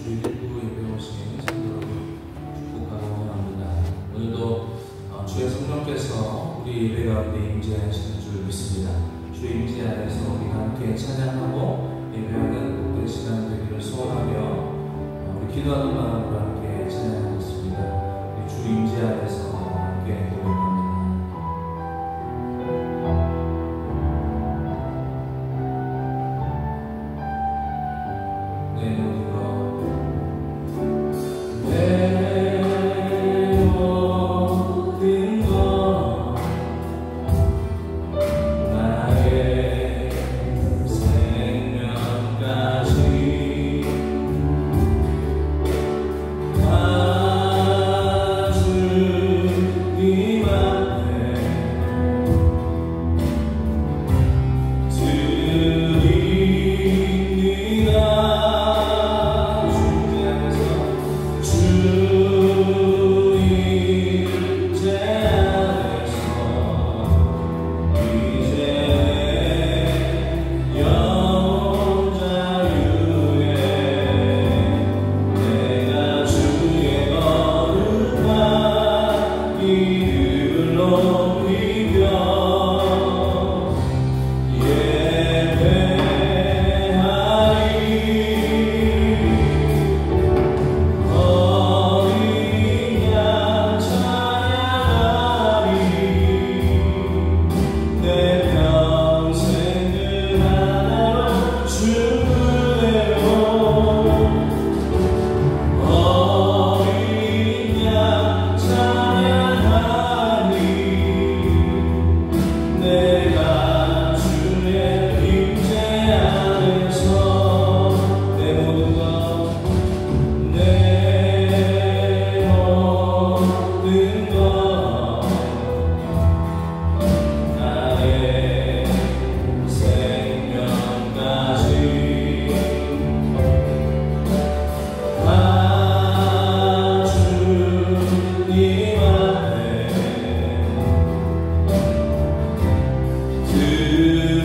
주일 일부 예배 오신 성도 여러분 축복하고 환영합니다. 오늘도 주의 성령께서 우리 예배 가운데 임재하시는 줄 믿습니다. 주의 임재 안에서 우리가 함께 찬양하고 예배하는 복된 시간 되기를 소원하며 우리 기도하는 마음으로 함께 찬양하겠습니다. 우리 주 임재 안에서 함께 고백합니다. 주의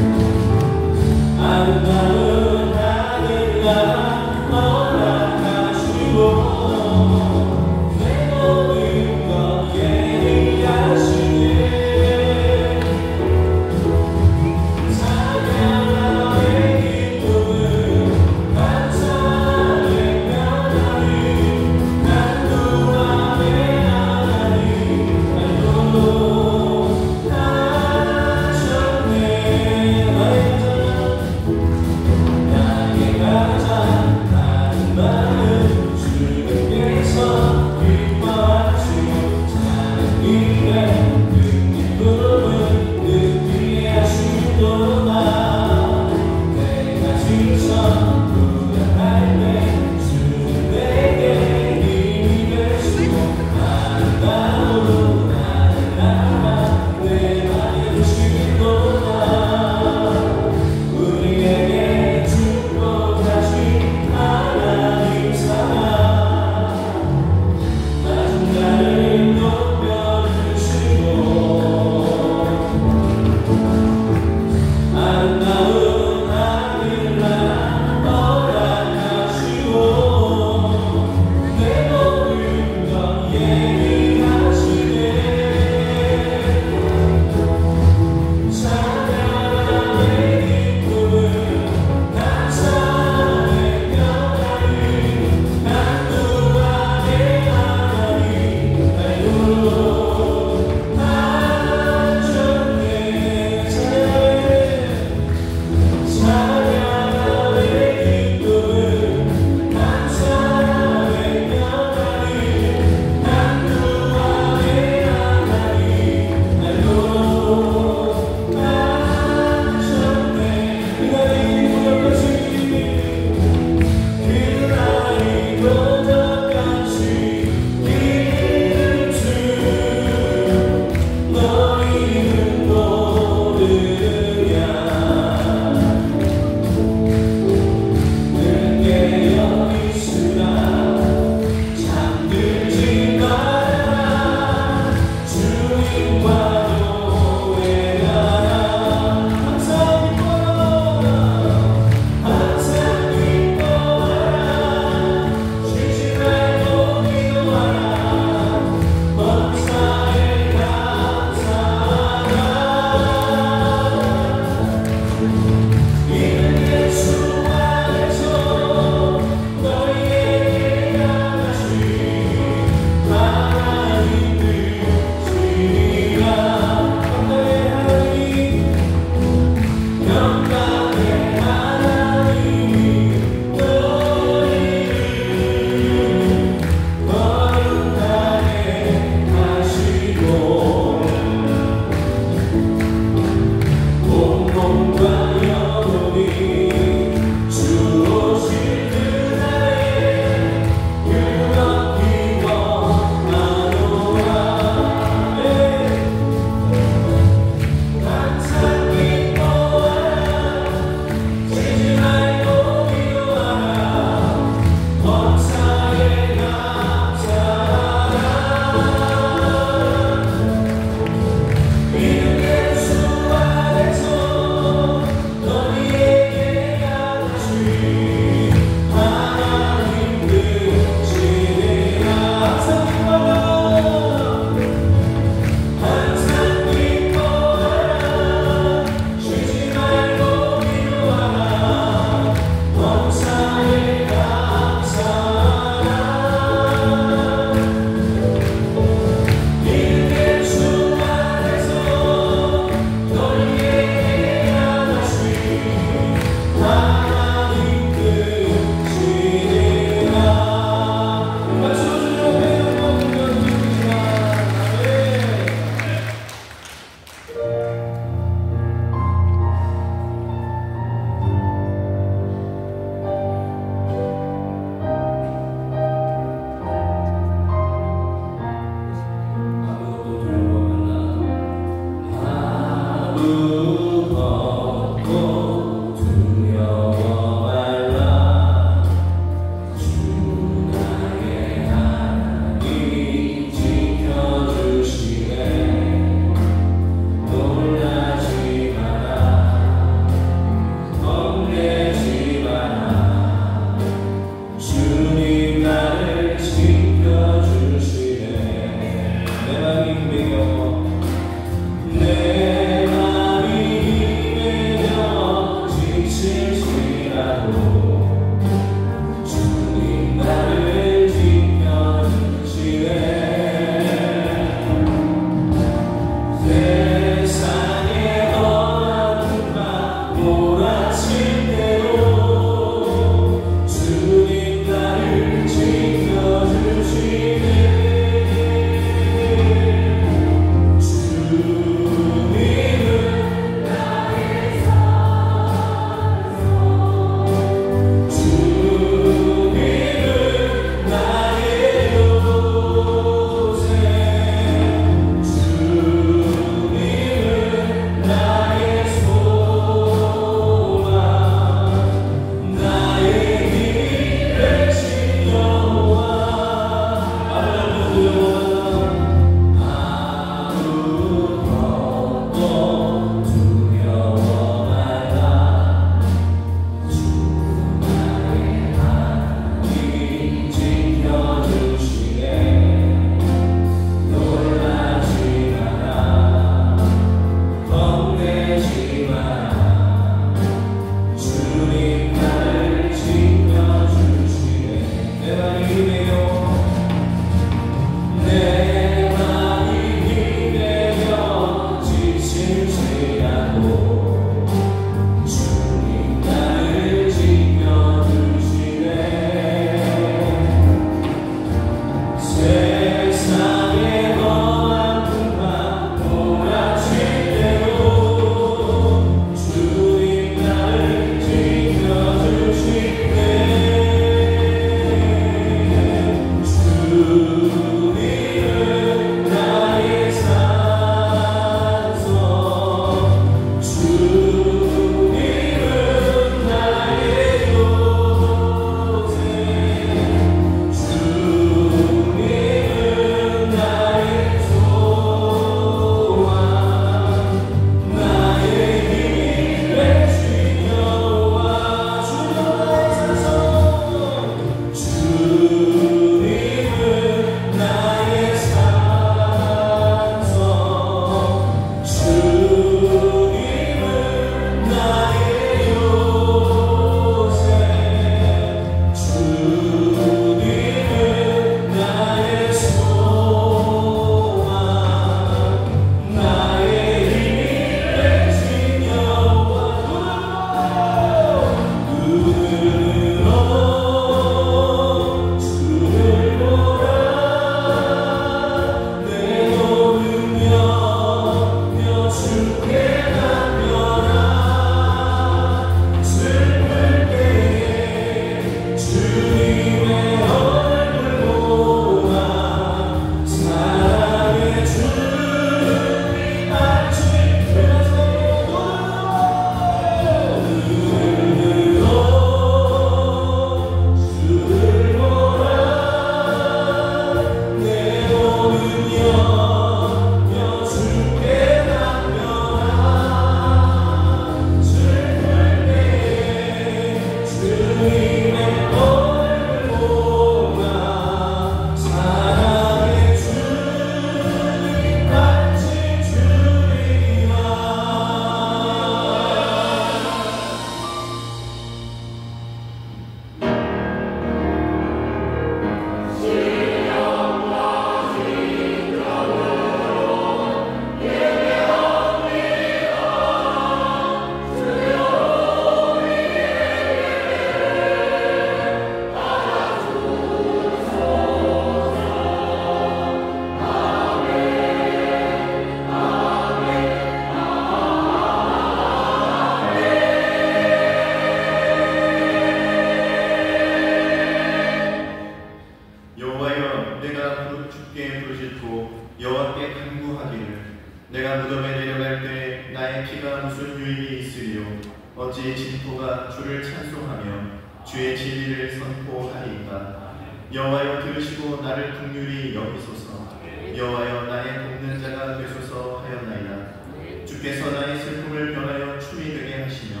어찌 진토가 주를 찬송하며 주의 진리를 선포하리이까. 여호와여 들으시고 나를 긍휼히 여기소서. 여호와여 나의 돕는 자가 되소서 하였나이다. 주께서 나의 슬픔을 변하여 춤이 되게 하시며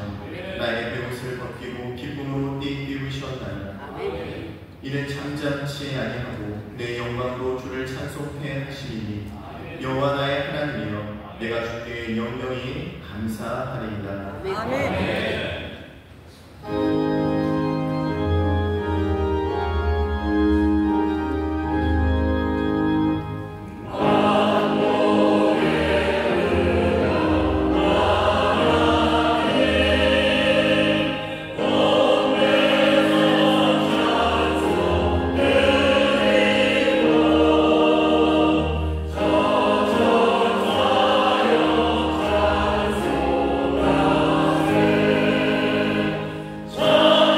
나의 베옷을 벗기고 기쁨으로 띠띠우셨나이다. 이는 잠잠치 아니하고 내 영광으로 주를 찬송해 하시리니 여호와 나의 하나님이여 내가 주께 영영히 감사하리이다. 아멘. Oh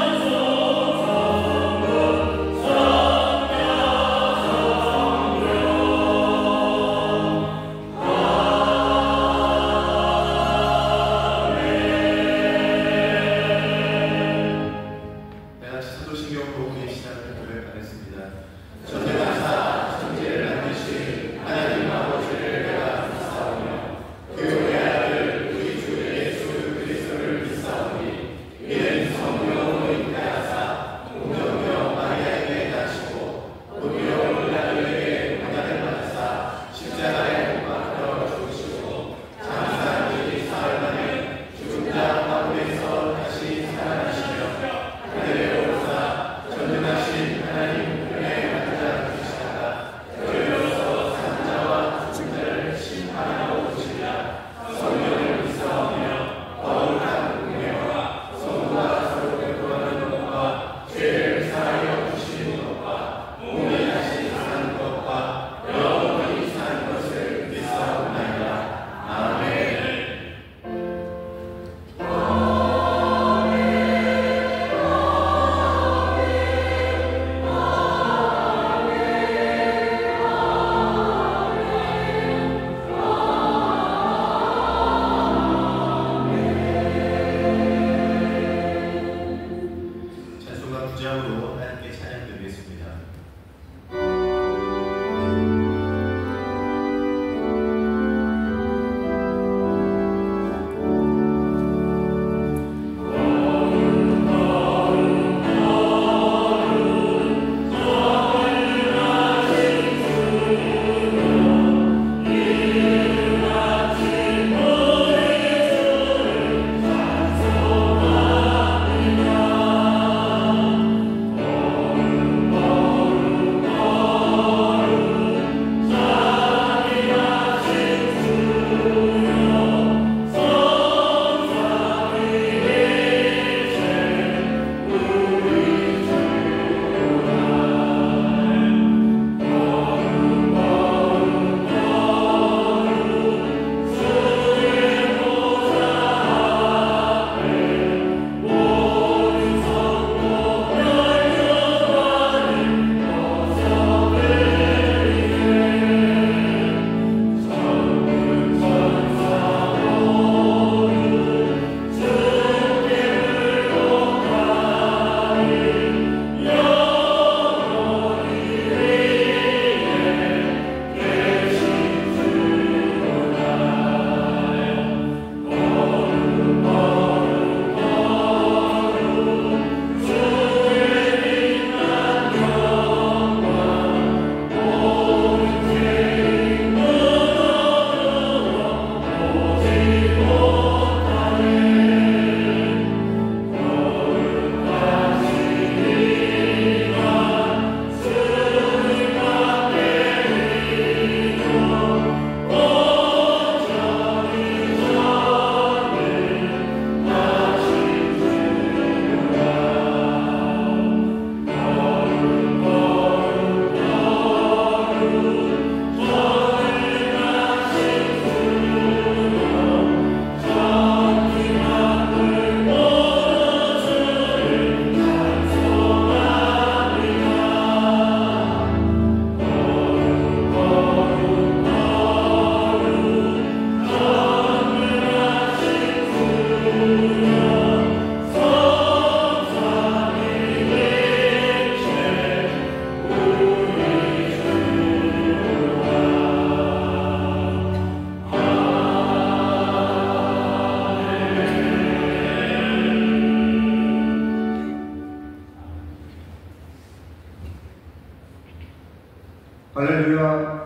할렐루야.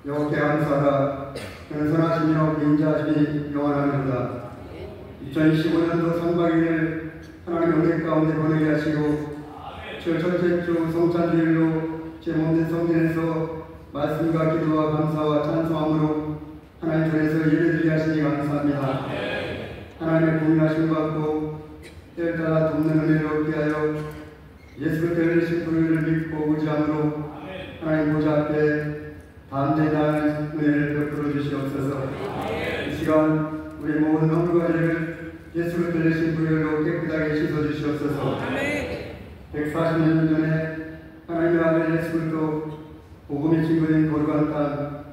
여호와께 감사하다. 그는 선하시며 인자하심이 영원하니로다. 2015년도 상반기를 하나님 은혜 가운데 보내게 하시고 주 첫째 주 성찬주일로 제 몸된 성전에서 말씀과 기도와 감사와 찬송함으로 하나님 전에서 예배드리게 하시니 감사합니다. 하나님의 공유하심 받고 때를 따라 돕는 은혜를 얻게 하여 예수 그리스도의 부르심을 믿고 의지함으로 하나님 보좌 앞에 담대한 은혜를 베풀어 주시옵소서. 이 시간 우리 모든 허물과 죄를 예수 그리스도의 부르심으로 깨끗하게 씻어 주시옵소서. 140년 전에 하나님의 아들 예수 그리스도 복음의 친구인 거룩한 땅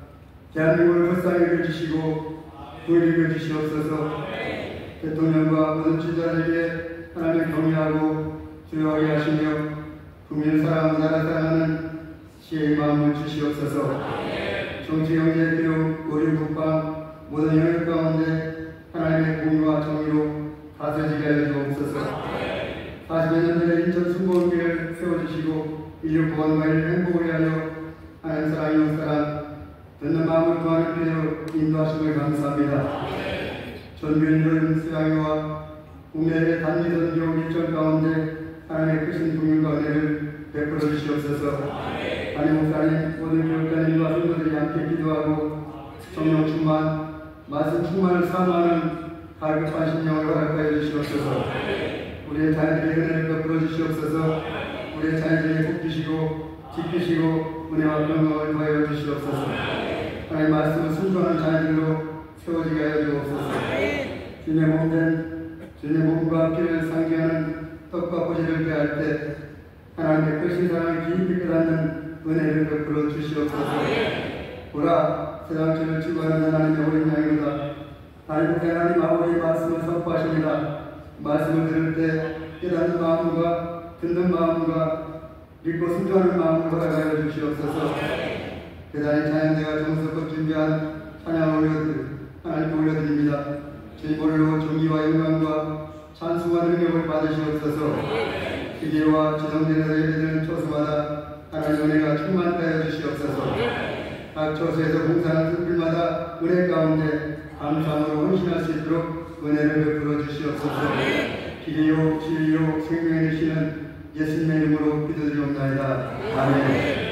대한민국을 불쌍히 여겨주시고 구원을 여겨주시옵소서. 대통령과 모든 지도자에게 하나님을 경외하고 주요하게 하시며 국민을 사랑하고 나라 사랑하는 지혜의 마음을 주시옵소서. 정치, 경제, 교육, 의료, 국방 모든 영역 가운데 하나님의 공의와 정의로 다스리게 하여 주옵소서. 40여 년 전에 인천 순복음교회를 세워주시고 인류 보건과 행복을 위하여 하나님 사랑, 이웃 사랑 듣는 마음을 구하는 길로 인도하심을 감사합니다. 전교인들 수양회와 국내의 단기 선교 일정 가운데 하나님의 크신 긍휼과 은혜를 베풀어 주시옵소서. 담임 목사님, 모든 교육자님과 성도들이 함께 기도하고 성령 충만, 말씀 충만을 사모하는 갈급한 심령을 허락하여 주시옵소서. 우리의 자녀들의 은혜를 베풀어 주시옵소서. 우리의 자녀들에게 복 주시고 지키시고 은혜와 평강을 더하여 주시옵소서. 하나님 말씀을 순종하는 자녀들로 세워지게 하여 주옵소서. 주님의 몸된 주님의 몸과 피를 상기하는 떡과 보시를 배할 때 하나님의 크신 사랑을 깊이 깨닫는 은혜를 베풀어 주시옵소서. 보라, 세상 죄를 치고하는 하나님의 어린 양이로다. 하나님 하나님 아버지의 말씀을 선포하십니다. 말씀을 들을 때 깨닫는 마음과 듣는 마음과 믿고 순종하는 마음을 허락하여 주시옵소서. 대단히 자연대가 정성껏 준비한 찬양을 하나님께 올려드립니다. 주님으로 존귀와 영광과 찬송과 능력을 받으시옵소서. 기계와 지성전에서 예배드리는 초소마다 하나님 은혜가 충만케 하여 주시옵소서. 각 초소에서 봉사하는 특별마다 은혜 가운데 감사함으로 헌신할 수 있도록 은혜를 베풀어 주시옵소서. 기계요 진리요 생명의 되시는 예수님의 이름으로 기도드리옵나이다. 아멘.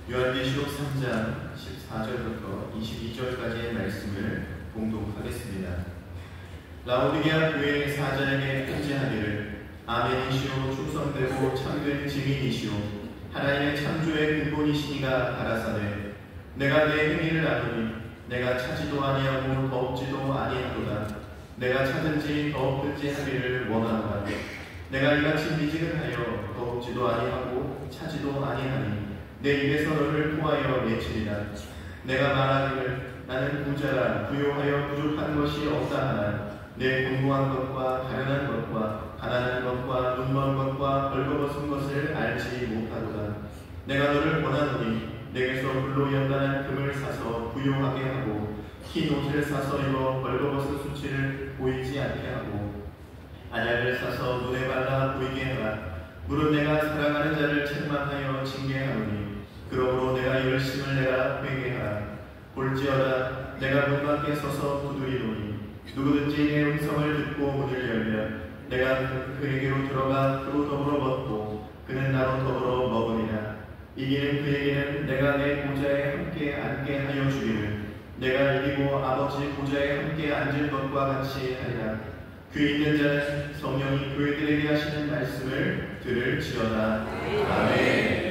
요한계시록 3장 14절부터 22절까지의 말씀을 봉독하겠습니다. 라오디게아 교회의 사자에게 편지하기를 아멘이시오 충성되고 참된 증인이시오 하나님의 창조의 근본이시니가 가라사대 내가 내 행위를 아노니 내가 차지도 아니하고 더없지도 아니하도다. 내가 차든지 더없든지 하기를 원하노라. 내가 이같이 미지근하여 더없지도 아니하고 차지도 아니하니 내 입에서 너를 통하여 내치리라. 내가 말하기를 나는 부자라 부요하여 부족한 것이 없다 하나 내 공부한 것과 가련한 것과 가난한 것과 눈먼 것과 벌거벗은 것을 알지 못하도다. 내가 너를 원하노니 내게서 불로 연단한 금을 사서 부요하게 하고 흰 옷을 사서 입어 벌거벗은 수치를 보이지 않게 하고 안약을 사서 눈에 발라 보이게 하라. 무릇 내가 사랑하는 자를 책망하여 징계하노니 그러므로 내가 열심을 내라 회개하라. 볼지어다 내가 문 밖에 서서 두드리노니 누구든지 내 음성을 듣고 문을 열면 내가 그에게로 들어가 그로 더불어 먹고 그는 나로 더불어 먹으리라. 이기는 그에게는 내가 내 보좌에 함께 앉게 하여 주기를 내가 이기고 아버지 보좌에 함께 앉을 것과 같이 하리라. 귀 있는 자는 성령이 교회들에게 하시는 말씀을 들을지어다. 아멘.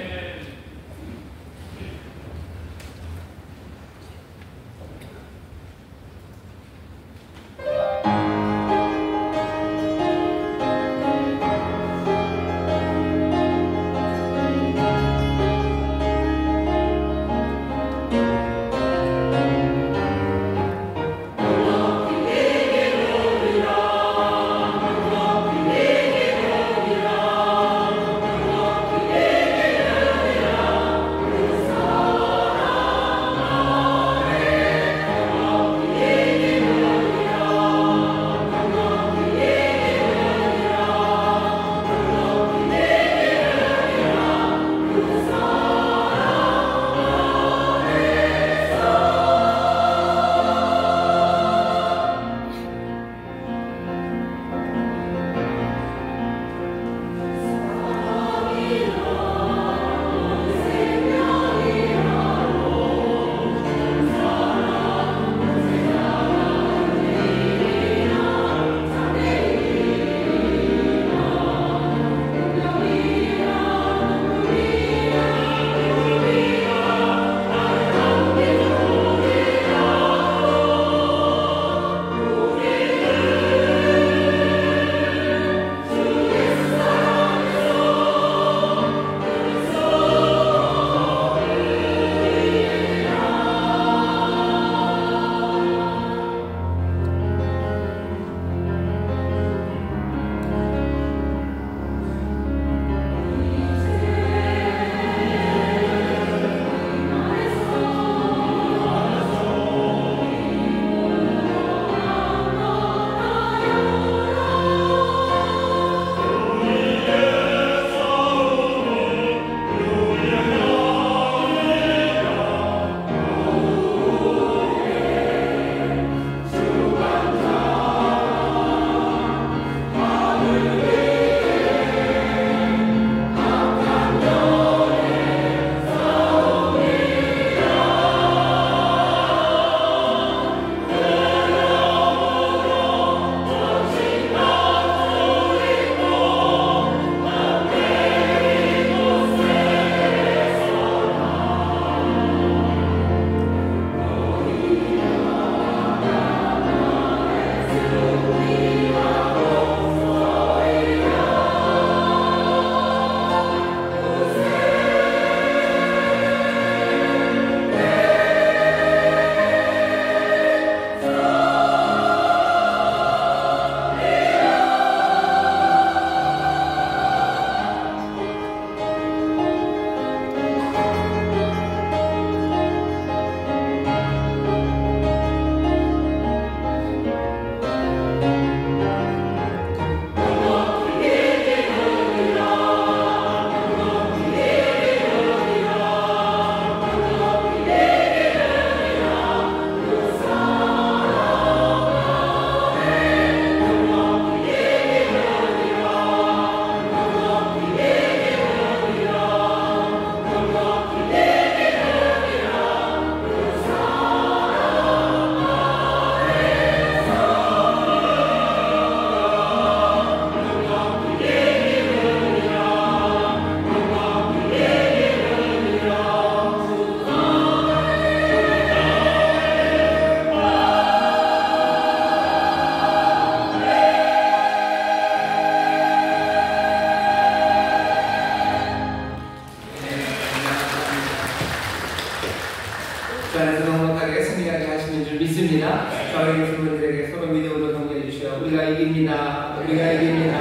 줄 믿습니다. 저희 분들에게 서로 믿음으로 격려해 주시오. 우리가 이깁니다. 우리가 이깁니다.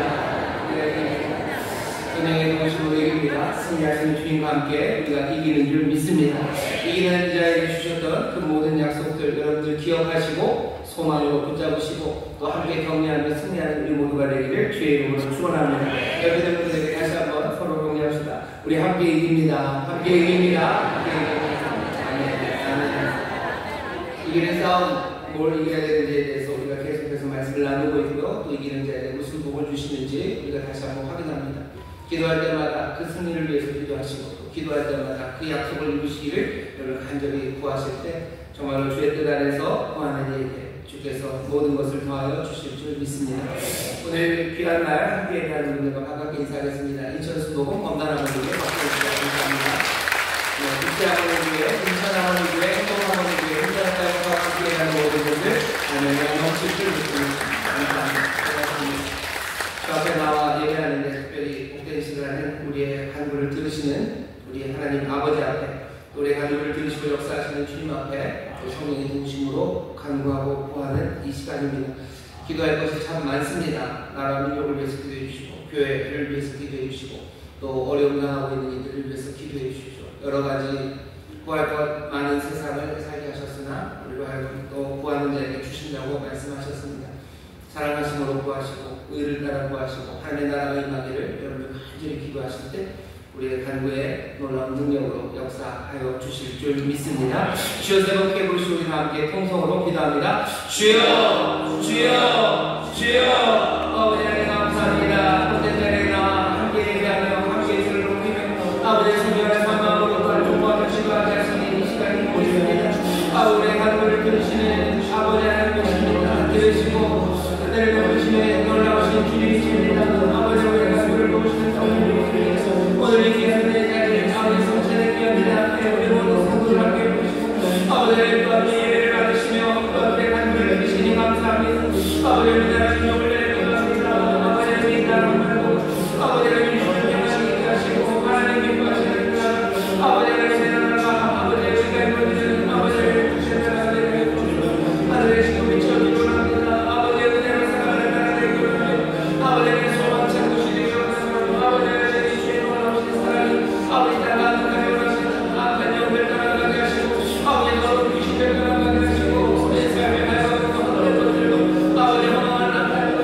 우리가 이깁니다. 은행의 도우심으로 이깁니다. 승리하시는 주님과 함께 우리가 이기는 줄 믿습니다. 이기는 자에게 주셨던 그 모든 약속들 여러분들 기억하시고 소망으로 붙잡으시고 또 함께 격려하며 승리하는 우리 모두가 되기를 주의 이름으로 축원합니다. 여러분들 분들에게 다시 한번 서로 격려합시다. 우리 함께 이깁니다. 함께 이깁니다. 함께 이깁니다. 이기는 싸움 뭘 이겨야 되는지에 대해서 우리가 계속해서 말씀을 나누고 있고요. 또 이기는 자에게 무슨 복을 주시는지 우리가 다시 한번 확인합니다. 기도할 때마다 그 승리를 위해서 기도하시고 또 기도할 때마다 그 약속을 이루시기를 여러분 간절히 구하실 때 정말로 주의 뜻 안에서 구하는 이에게 주께서 모든 것을 더하여 주실 줄 믿습니다. 오늘 귀한 날 함께 하는 분들과 반갑게 인사하겠습니다. 인천수도공 범단아버지께 박수 주시기 감사합니다. 국제학원교회, 인천학원교회, 행동학원교회, 혼자살과 함께하는 모든 분들 오늘 넘칠 줄 믿습니다. 감사합니다. 저 앞에 나와 예배하는데 특별히 복된 시간은 우리의 간구를 들으시는 우리 하나님 아버지 앞에 우리의 간구를 들으시고 역사하시는 주님 앞에 성령의 도우심으로 간구하고 구하는 이 시간입니다. 기도할 것이 참 많습니다. 나라 민족을 위해서 기도해 주시고 교회를 위해서 기도해 주시고 또 어려움 당하고 있는 이들을 위해서 기도해 주십시오. 여러 가지 구할 것 많은 세상을 살게 하셨으나 우리로 하여금 또 구하는 자에게 주신다고 말씀하셨습니다. 사랑하심으로 구하시고 의를 따라 구하시고 하나님의 나라가 임하기를 여러분 간절히 기도하실 때 우리의 간구에 놀라운 능력으로 역사하여 주실 줄 믿습니다. 주여 세 번째 부르시고 우리 함께 통성으로 기도합니다. 주여 주여 주여 아버지 하나님 감사합니다. 복된 자리에 나와 함께 예배하며 함께 예술을 높이며 아버지의 성령의 산마음으로 발전하며 기도하게 하시는 이 시간이 모십니다. 아우리의 간구를 들으시는 아버지 하나님 모십니다. 들으시고 그들을 넘으심에 놀라우신 주님이십니다. 아버지 우리의 간구를 도우시는 성령님이십니다. 오늘 이 귀한 내 자리에 아버지 성찬의 귀한 내 앞에 우리 모두 성도를 함께 해주시고 아버지의 또 앞에 예배를 받으시며 또 앞에 간구를 들으시니 감사합니다. 아버지의 위대하신 영을 내려갑니다. 아버지의 위대한 말고 아버지의 위대한 영을 인도하시고 하나님 기뻐하시는 그 아버지의 세상과 아버지의 위대한 것들은 아버지의 주시는 하나님의 하늘의 신도 미쳐 기도합니다. 아버지의 은혜로 살아가는 하나님의 기도합니다. 아버지의 소망 찾으시니 감사합니다. 아버지의 주의 놀라우신 사랑이 아버지 따라가는 가게 하시고 악한 영을 따라가게 하시고 아버지 너로 귀신을 따라가게 하시고 내 삶에 가서 어떤 것들도 아버지 허망한 나팔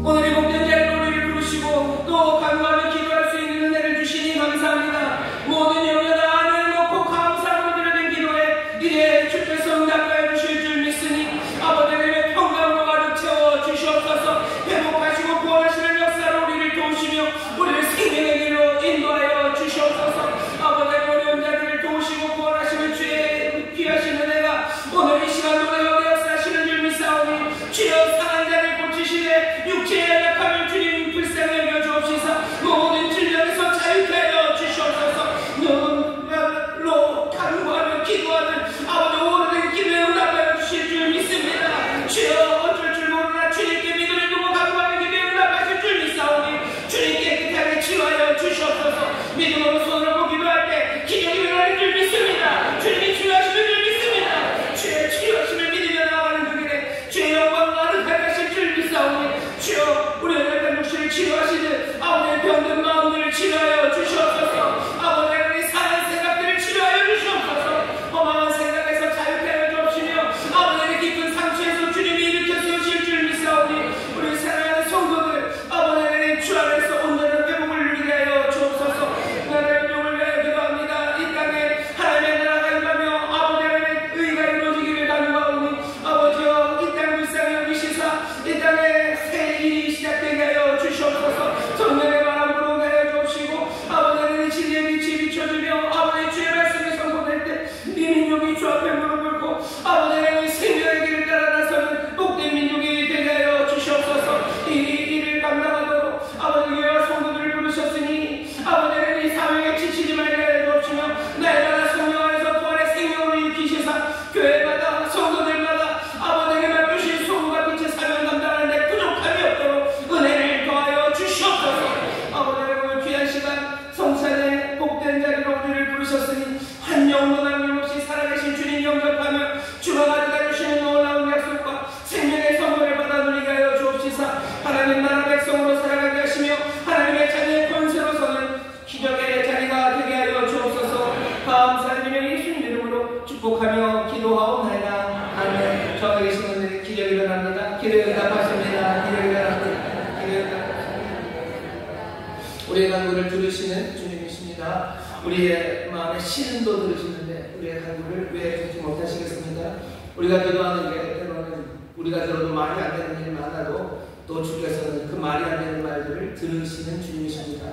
오늘 이 복된 자리로 우리를 부르시고 또 간구하며 기도할 수 있는 은혜를 주시니 감사합니다. 모든 영역과 안을 놓고 감사함으로 드려진 기도에 이제 주께서 응답하여 주실 줄 믿으니 아버지 하나님의 평강으로 가득 채워 주시옵소서. 회복하시고 구원하시는 역사로 우리를 도우시며 우리를 생명의 길로 인도하여 주시옵소서. 아버지 어려운 자들을 도우시고 구원하시는 주의 귀하신 은혜가 오늘 이 시간 노래하며 역사하시는 줄 믿사오니 주여 상한 자를 고치시되 육체의 연약함을 주님 불쌍히 여겨 주옵시사. 모든 질병에서 자유케 하여 주시옵소서. 눈으로 간구하며 기도하는 아버지 오래된 기도에 응답하여 주실 줄 믿습니다. 주여 어쩔 줄 모르나 주님께 믿음을 두고 간구하며 기도에 응답하실 줄 믿사오니 주님 깨끗하게 치유하여 주시옵소서. 믿음으로 손을 고 기도할 때 기적이 일어나는 줄 믿습니다. 주님이 치유하시는 줄 믿습니다. 주의 치유하심을 믿으며 나아가는 그 길에 주의 영광을 아득하게 하실 줄 믿사오니 주여 우리 연약한 육신을 치료하시듯 아버지의 병든 마음들을 치료하여 주시옵소서. 아버지 우리 사는 생각들을 치료하여 주시옵소서. 허망한 생각에서 자유케 하여 주옵시며 아버지의 깊은 상처에서 주님이 일으켜 세우실 줄 믿사오니 우리 사랑하는 성도들 아버지 하나님 주 안에서 온전한 회복을 누리게 하여 주옵소서. 나라의 영을 위하여 기도합니다. 이 땅에 하나님의 나라가 임하며 아버지 하나님의 의가 이루어지기를 간구하오니 아버지여 이 땅 불쌍히 여기시사 이 땅에 새 일이 시작되게 하여 주시옵소서. 성령의 바람 불어오게 하여 주옵시고 아버지 하나님 진리의 빛이 비춰주며 아버지 주의 말씀이 선포될 때 이 민족이 주 앞에 무릎 꿇고 아버지 하나님 생명의 길을 따라 나서는 복된 민족이 되게 하여 주시옵소서. 이 일을 감당하도록 아버지 교회와 성도들을 부르셨으니 아버지 하나님 사명에 지치지 말게 하여 주옵시며 날마다 성령 안에서 부활의 생명으로 일으키시사 교회마다 성도들마다 아버지 하나님 맡으신 소금과 빛의 사명 감당하는 데 부족함이 없도록 은혜를 더하여 주시옵소서. 아버지 하나님 귀한 시간 성찬의 복된 자리로 우리를 부르셨으니 한 영도 남김없이 살아계신 주님 영접하며 주가 가져다 주시는 놀라운 약속과 생명의 선물을 받아 누리게 하여 주옵시사. 하나님 나라 백성으로 살아가게 하시며 하나님의 자녀의 권세로 서는 기적의 자리가 되게 하여 주옵소서. 감사드리며 예수님 이름으로 축복하며 기도하옵나이다. 아멘. 저 계신 분들이 기적이 일어납니다. 기도에 응답하십니다. 기적이 일어납니다. 기적이 일어납니다. 우리의 간구를 들으시는 주님이십니다. 우리의 마음의 신음도 들으시는데 우리의 간구를 왜 듣지 못하시겠습니까? 우리가 기도하는 게 때로는 우리가 들어도 말이 안 되는 일이 많아도 또 주께서는 그 말이 안 되는 말들을 들으시는 주님이십니다.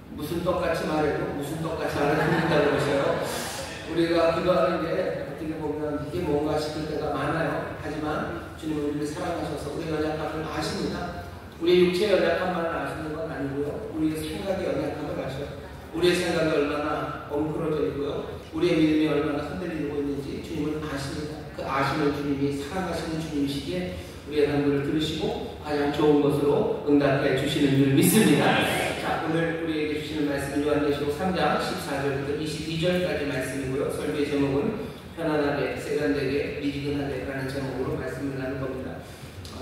무슨 똑같이 말해도 무슨 똑같이 알아듣는다고 그러세요. 우리가 기도하는 게 어떻게 보면 이게 뭔가 싶을 때가 많아요. 하지만 주님은 우리를 사랑하셔서 우리의 연약함을 아십니다. 우리의 육체의 연약함만을 아시는 건 아니고요. 우리의 생각의 연약함을 아셔요. 우리의 생각이 얼마나 엉클어져 있고요. 우리의 믿음이 얼마나 흔들리고 있는지 주님은 아십니다. 그 아시는 주님이 사랑하시는 주님이시기에 우리의 간구를 들으시고 가장 좋은 것으로 응답해 주시는 줄 믿습니다. 자, 오늘 우리에게 주시는 말씀은 요한계시록 3장 14절부터 22절까지 말씀이고요. 설교의 제목은 편안하게, 세련되게, 미지근하게 라는 제목으로 말씀을 나눌 겁니다.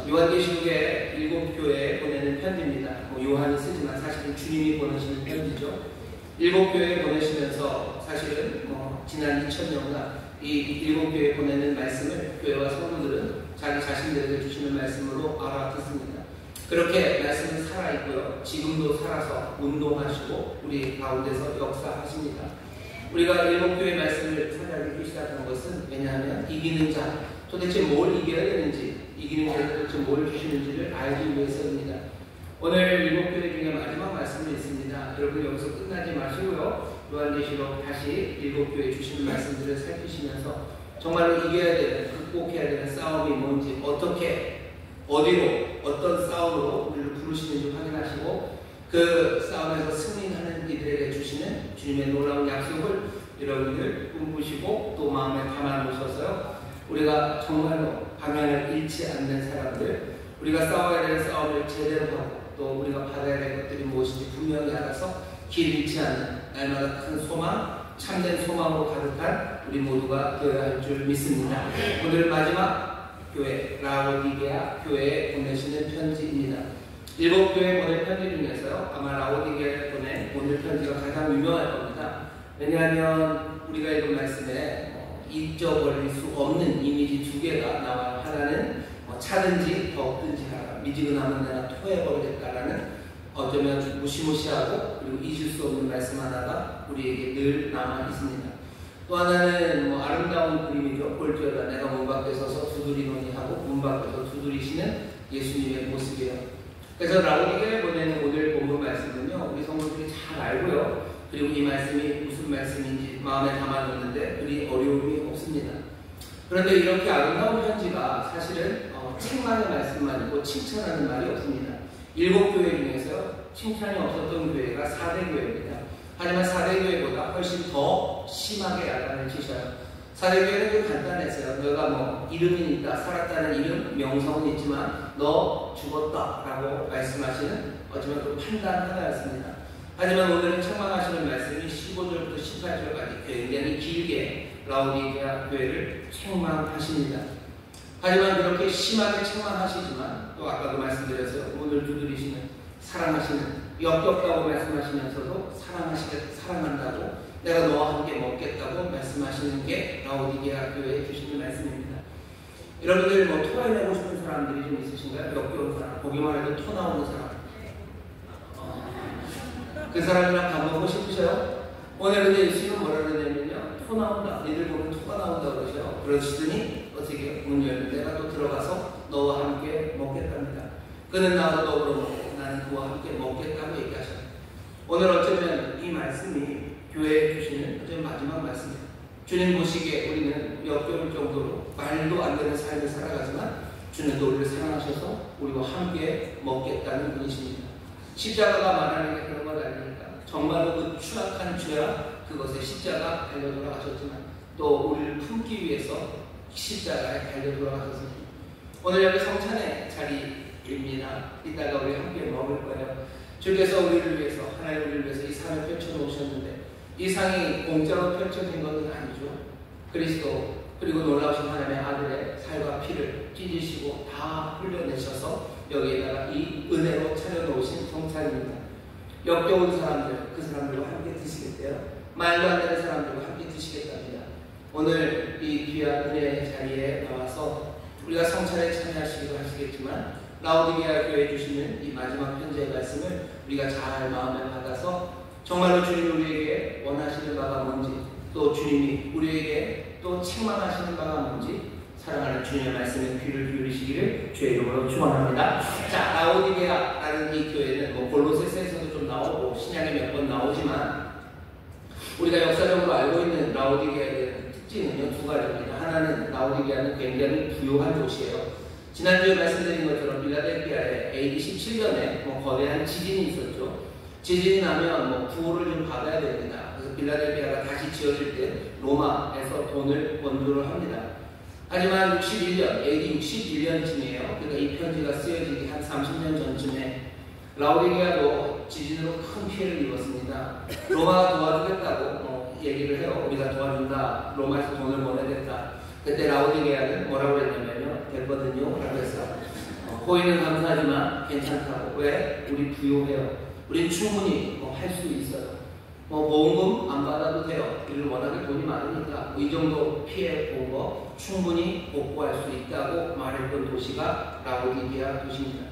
요한계시록의 7교회에 보내는 편지입니다. 요한이 쓰지만 사실은 주님이 보내시는 편지죠. 7교회에 보내시면서 사실은 지난 2000년간 이 7교회에 보내는 말씀을 교회와 성도들은 자기 자신들에게 주시는 말씀으로 알아듣습니다. 그렇게 말씀은 살아있고요. 지금도 살아서 운동하시고 우리 가운데서 역사하십니다. 우리가 7교회 말씀을 찾아듣기 시작한 것은 왜냐하면 이기는 자, 도대체 뭘 이겨야 되는지, 이기는 자가 도대체 뭘 주시는지를 알기 위해서입니다. 오늘 7교회 중에 마지막 말씀이 있습니다. 여러분 여기서 끝나지 마시고요. 요한계시록 다시 7교회 주시는 말씀들을 살피시면서 정말로 이겨야 되는, 극복해야 되는 싸움이 뭔지, 어떻게, 어디로, 어떤 싸움으로 우리를 부르시는지 확인하시고 그 싸움에서 승리하는 이들에게 주시는 주님의 놀라운 약속을 여러분들 꿈꾸시고 또 마음에 담아놓으셔서요. 우리가 정말로 방향을 잃지 않는 사람들, 우리가 싸워야 되는 싸움을 제대로 하고 또 우리가 받아야 될 것들이 무엇인지 분명히 알아서 길 잃지 않는 날마다 큰 소망, 참된 소망으로 가득한 우리 모두가 되어야 할 줄 믿습니다. 오늘 마지막 교회, 라오디게아 교회에 보내시는 편지입니다. 7교회 보낸 편지 중에서요, 아마 라오디게아에 보낸 오늘 편지가 가장 유명할 겁니다. 왜냐하면 우리가 읽은 말씀에 잊어버릴 수 없는 이미지 2개가 나와요. 하나는 차든지 더 없든지 하라. 미지근하면 내가 토해버리겠다라는 어쩌면 무시무시하고 그리고 잊을 수 없는 말씀 하나가 우리에게 늘 남아 있습니다. 또 하나는 아름다운 그림이죠. 볼지어다 내가 문 밖에 서서 두드리노니 하고 문 밖에서 두드리시는 예수님의 모습이에요. 그래서 라오디게에 보내는 오늘 본문 말씀은요, 우리 성도들이 잘 알고요. 그리고 이 말씀이 무슨 말씀인지 마음에 담아놓는데 그리 어려움이 없습니다. 그런데 이렇게 아름다운 편지가 사실은 책망의 말씀만 있고 칭찬하는 말이 없습니다. 7교회 중에서 칭찬이 없었던 교회가 4대 교회입니다. 하지만 4대 교회보다 훨씬 더 심하게 야단을 치셔요. 4대 교회는 좀 간단했어요. 너가 이름이 있다, 살았다는 이름, 명성은 있지만 너 죽었다 라고 말씀하시는 어쩌면 또 판단 하나였습니다. 하지만 오늘은 책망하시는 말씀이 15절부터 18절까지 굉장히 길게 라오디게아 교회를 책망하십니다. 하지만 그렇게 심하게 책망하시지만 또 아까도 말씀드렸어요. 문을 두드리시는, 사랑하시는, 역겹다고 말씀하시면서도 사랑한다고, 내가 너와 함께 먹겠다고 말씀하시는 게 라오디게아 교회에 주시는 말씀입니다. 여러분들 토해내고 싶은 사람들이 좀 있으신가요? 역겨운 사람, 보기만 해도 토 나오는 사람. 그 사람이랑 밥 먹고 싶으셔요? 오늘 근데 예수님은 뭐라 그러냐면요, 토 나온다, 니들 보면 토가 나온다 그러셔요. 그러시더니 어떻게 문 열면 내가 또 들어가서 너와 함께 먹겠답니다. 그는 나와 더불어 먹고 나는 그와 함께 먹겠다고 얘기하셔요. 오늘 어쩌면 이 말씀이 교회에 주시는 어쩌면 마지막 말씀이에요. 주님 보시기에 우리는 역겨울 정도로 말도 안 되는 삶을 살아가지만 주는 또 우리를 사랑하셔서 우리와 함께 먹겠다는 분이십니다. 십자가가 말하는 게 그런 것 아닙니까? 정말로 그 추악한 죄와 그것에 십자가 달려 돌아가셨지만 또 우리를 품기 위해서 십자가에 달려 돌아가셨습니다. 오늘 여기 성찬의 자리입니다. 이따가 우리 함께 먹을 거예요. 주께서 우리를 위해서, 하나님 우리를 위해서 이 상을 펼쳐놓으셨는데 이 상이 공짜로 펼쳐진 것은 아니죠. 그리스도 그리고 놀라우신 하나님의 아들의 살과 피를 찢으시고 다 흘려내셔서 여기에다가 이 은혜로 차려놓으신 성찬입니다. 역겨운 사람들, 그 사람들과 함께 드시겠대요. 말도 안 되는 사람들과 함께 드시겠답니다. 오늘 이 귀한 은혜의 자리에 나와서 우리가 성찬에 참여하시기도 하시겠지만 라오디게아 교회에 주시는 이 마지막 편지의 말씀을 우리가 잘 마음에 받아서 정말로 주님이 우리에게 원하시는 바가 뭔지, 또 주님이 우리에게 또 책망하시는 바가 뭔지 사랑하는 주님의 말씀에 귀를 기울이시기를 주의 이름으로 축원합니다. 자, 라오디게아라는 이 교회는 골로새서에서도 좀 나오고 신약에 몇 번 나오지만 우리가 역사적으로 알고 있는 라오디게아의 특징은요, 두 가지입니다. 하나는 라오디게아는 굉장히 부유한 도시예요. 지난주에 말씀드린 것처럼 필라델피아에 AD 17년에 거대한 지진이 있었죠. 지진이 나면 구호를 좀 받아야 됩니다. 그래서 필라델피아가 다시 지어질 때 로마에서 돈을 원조를 합니다. 하지만 61년, AD 61년쯤이에요. 그러니까 이 편지가 쓰여지기 한 30년 전쯤에 라오디게아도 지진으로 큰 피해를 입었습니다. 로마가 도와주겠다고 얘기를 해요. 우리가 도와준다. 로마에서 돈을 보내겠다. 그때 라오디게아는 뭐라고 했냐면요, 됐거든요 라고 했어요. 호의는 감사하지만 괜찮다고. 왜? 우리 부유해요. 우린 충분히 할 수 있어요. 보험금 안 받아도 돼요. 우리는 워낙에 돈이 많으니까 이 정도 피해 본 거 충분히 복구할 수 있다고 말했던 도시가 라오디게아 도시입니다.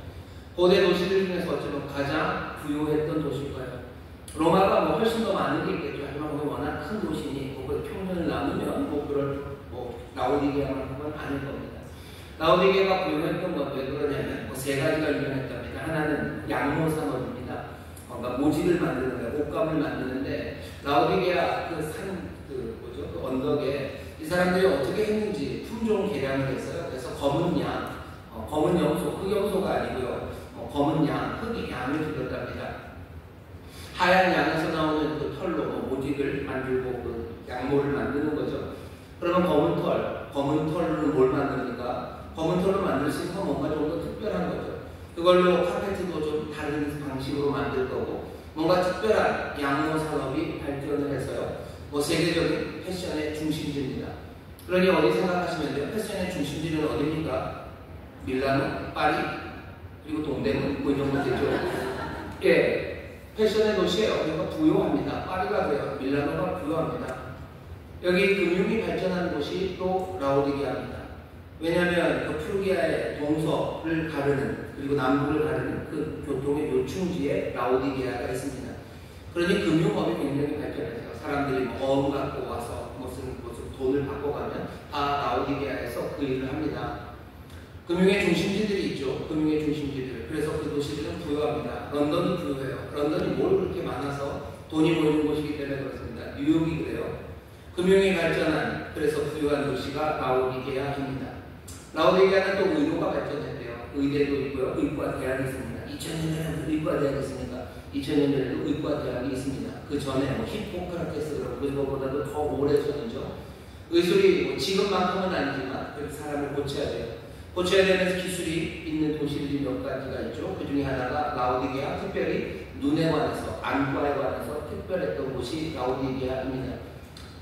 고대 도시들 중에서 어쩌면 가장 부유했던 도시일 거예요. 로마가 훨씬 더 많은 게 있겠죠. 하지만 워낙 큰 도시니 그 평면을 나누면 그럴 라오디게아만큼은 아닐 겁니다. 라오디게아가 부유했던 건 왜 그러냐면 세 가지가 유명했답니다. 하나는 양모 산업입니다. 그러니까 모직을 만드는 거예요. 옷감을 만드는데 라오디게아 그 언덕에 이 사람들이 어떻게 했는지 품종 개량을 했어요. 그래서 검은 양, 검은 염소, 흑염소가 아니고요. 검은 양, 양을 들였답니다. 하얀 양에서 나오는 그 털로 모직을 만들고 그 양모를 만드는 거죠. 그러면 검은 털로 뭘 만듭니까? 검은 털로 만들 수 있는 건 뭔가 좀 더 특별한 거죠. 그걸로 카페트도 좀 다른 방식으로 만들 거고, 뭔가 특별한 양모 산업이 발전을 해서요. 세계적인 패션의 중심지입니다. 그러니 어디 생각하시면 돼요? 패션의 중심지는 어디입니까? 밀라노, 파리, 그리고 동대문, 이 정도 되죠. 예, 패션의 도시예요. 그러니까 부유합니다. 파리가 그래요. 밀라노가 부유합니다. 여기 금융이 발전한 곳이 또 라오디게아입니다. 왜냐하면 그 프루기아의 동서를 가르는 그리고 남부를 가르는 그 교통의 요충지에 라오디게아가 있습니다. 그러니 금융업이 굉장히 발전해서 사람들이 어음 갖고 와서 무슨 돈을 바꿔가면 다 라오디게아에서 그 일을 합니다. 금융의 중심지들이 있죠. 금융의 중심지들. 그래서 그 도시들은 부유합니다. 런던도 부유해요. 런던이 뭘 그렇게 많아서 돈이 모이는 곳이기 때문에 그렇습니다. 뉴욕이 그래요. 금융이 발전한 그래서 부유한 도시가 라오디게아입니다. 라오디게아는 또 의료가 발전했대요. 의대도 있고요. 의과대학이 있습니다. 2000년에는 의과대학이 있으니까 2000년에도 의과대학이 있습니다. 그 전에 히포크라테스 그거보다도 더 오래전이죠. 의술이 지금만큼은 아니지만 사람을 고쳐야 돼요. 고쳐야 되는 기술이 있는 도시들이 몇 가지가 있죠. 그 중에 하나가 라오디게아, 특별히 눈에 관해서, 안과에 관해서 특별했던 곳이 라오디게아입니다.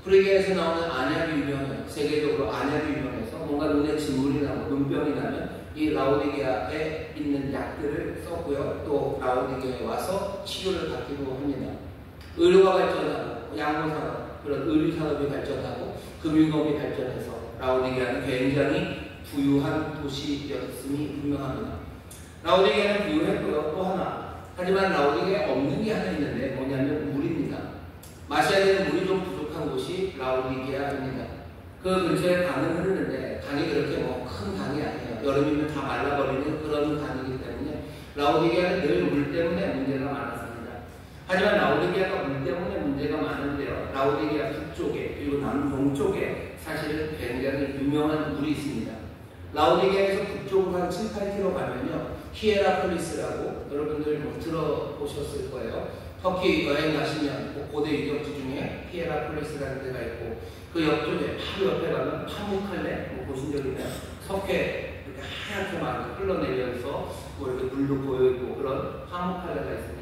프루기아에서 나오는 안약이 유명해요. 세계적으로 안약이 유명해서 뭔가 눈에 진물이 나고 눈병이 나면 이 라오디게아에 있는 약들을 썼고요. 또 라오디게아에 와서 치료를 받기도 합니다. 의료가 발전하고 양호산업, 그런 의료산업이 발전하고 금융업이 발전해서 라오디게아는 굉장히 부유한 도시였음이 분명합니다. 라오디게아는 부유했고요. 또 하나, 하지만 라오디게아에 없는 게 하나 있는데 뭐냐면 물입니다. 마셔야 되는 물이 좀 부족한 곳이 라오디게아입니다. 그 근처에 강은 흐르는데 강이 그렇게 큰 강이 아니에요. 여름이면 다 말라버리는 그런 강이기 때문에 라오디게아는 늘 물 때문에 문제가 많았습니다. 하지만 라오디게아가 물 때문에 문제가 많은데요. 라오디게아 북쪽에 그리고 남동쪽에 사실은 굉장히 유명한 물이 있습니다. 라오디게아에서 북쪽으로 한 7, 8km 가면요. 히에라폴리스라고 여러분들 들어보셨을 거예요. 터키 여행 가시면 고대 유적지 중에 히에라폴리스라는 데가 있고 그 옆쪽에 바로 옆에 가면 파무칼레 보신 적 있나요? 석회 이렇게 하얗게 막 흘러내려서 이렇게 물도 보여있고 그런 파무칼레가 있습니다.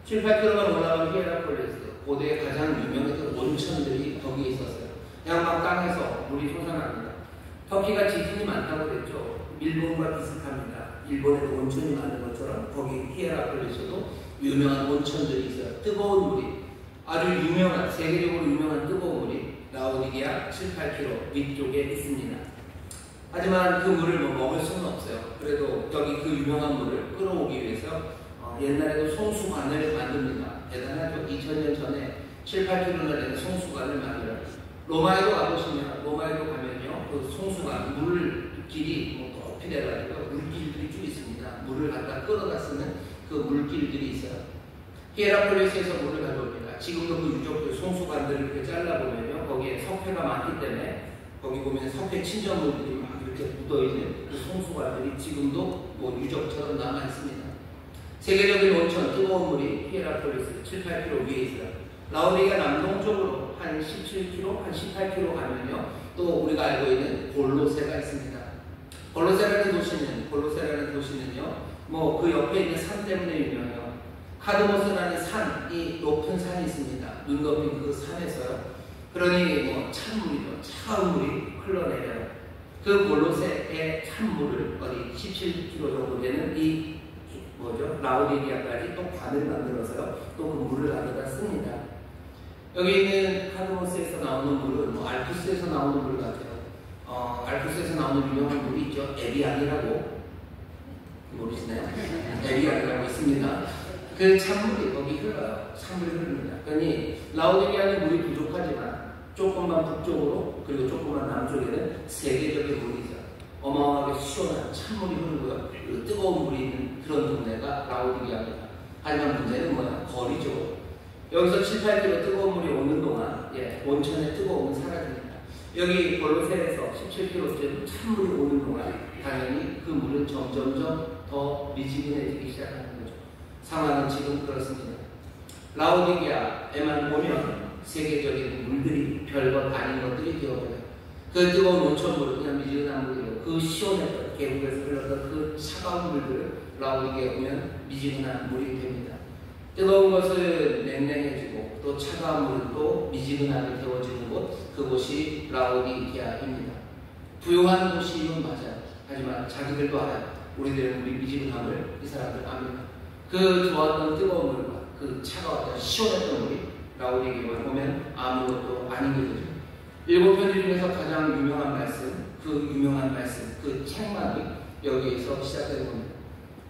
7, 8km만 올라가면 히에라폴리스 고대에 가장 유명했던 온천들이 거기에 있었어요. 그냥 막 땅에서 물이 솟아납니다. 터키가 지진이 많다고 그랬죠. 일본과 비슷합니다. 일본에도 온천이 많은 것처럼 거기 히에라폴리스도 유명한 온천들이 있어요. 뜨거운 물이 아주 유명한 세계적으로 유명한 뜨거운 물이 라오디게아 7, 8km 위쪽에 있습니다. 하지만 그 물을 먹을 수는 없어요. 그래도 여기 그 유명한 물을 끌어오기 위해서 옛날에도 송수관을 만듭니다. 대단하죠. 2000년 전에 7, 8km나 되는 송수관을 만들어요. 로마에도 가보시면 로마에도 가면요 그 송수관 물길이 높이 돼가지고 물길들이 쭉 있습니다. 물을 갖다 끌어다 쓰는 그 물길들이 있어요. 히에라폴리스에서 물을 가져옵니다. 지금도 그 유적들 송수관들을 이렇게 잘라보면요 거기에 석회가 많기 때문에 거기 보면 석회 친전물들이 막 이렇게 묻어있는 그 송수관들이 지금도 유적처럼 남아있습니다. 세계적인 온천 뜨거운 물이 히에라폴리스 7, 8km 위에 있어요. 라오디게아 남동쪽으로 한 17km, 한 18km 가면요 또 우리가 알고 있는 골로세가 있습니다. 골로세라는 도시는요 그 옆에 있는 산 때문에 유명해요. 카드모스라는 산이 높은 산이 있습니다. 눈 덮인 그 산에서요. 그러니 찬물이죠. 차가운 물이 흘러내려요. 그 골로세의 찬물을 어디 17km 정도 되는 라오디게아까지 또 관을 만들어서요. 또 그 물을 가져다 씁니다. 여기 있는 카드모스에서 나오는 물은 알프스에서 나오는 물 같아요. 알프스에서 나오는 유명한 물이 있죠. 에비안이라고 모르시나요? 에비안이라고 있습니다. 그 찬물이 거기 흘러요. 찬물이 흐릅니다. 그러니 라오디게아는 물이 부족하지만 조금만 북쪽으로 그리고 조금만 남쪽에는 세계적인 물이 있어요. 어마어마하게 시원한 찬물이 흐르고요. 그리고 뜨거운 물이 있는 그런 동네가 라오디게아입니다. 하지만 문제는 뭐야? 거리죠. 여기서 7, 8km 뜨거운 물이 오는 동안 온천의 뜨거움은 사라집니다. 여기 골로세에서 17km쯤 찬물이 오는 동안 당연히 그 물은 점점점 더 미지근해지기 시작하는 거죠. 상황은 지금 그렇습니다. 라오디게아에만 보면 세계적인 물들이 별것 아닌 것들이 되어버려요. 그 뜨거운 온천물은 그냥 미지근한 물이고 그 시원했던 계곡에서 흘렀던 그 차가운 물들을 라오디게아에 오면 미지근한 물이 됩니다. 뜨거운 것은 냉랭해지고 또 차가운 물은 또 미지근하게 데워지는 곳, 그곳이 라오디게아입니다. 부유한 도시는 맞아요. 하지만 자기들도 알아요. 우리들은 우리 미지근함을 이 사람들 압니다. 그 좋았던 뜨거운 물과 그 차가웠던 시원했던 물이 라오디게아에 오면 아무것도 아닌 게 되죠. 일곱 편지 중에서 가장 유명한 말씀, 그 유명한 말씀, 그 책망이 여기에서 시작되는 겁니다.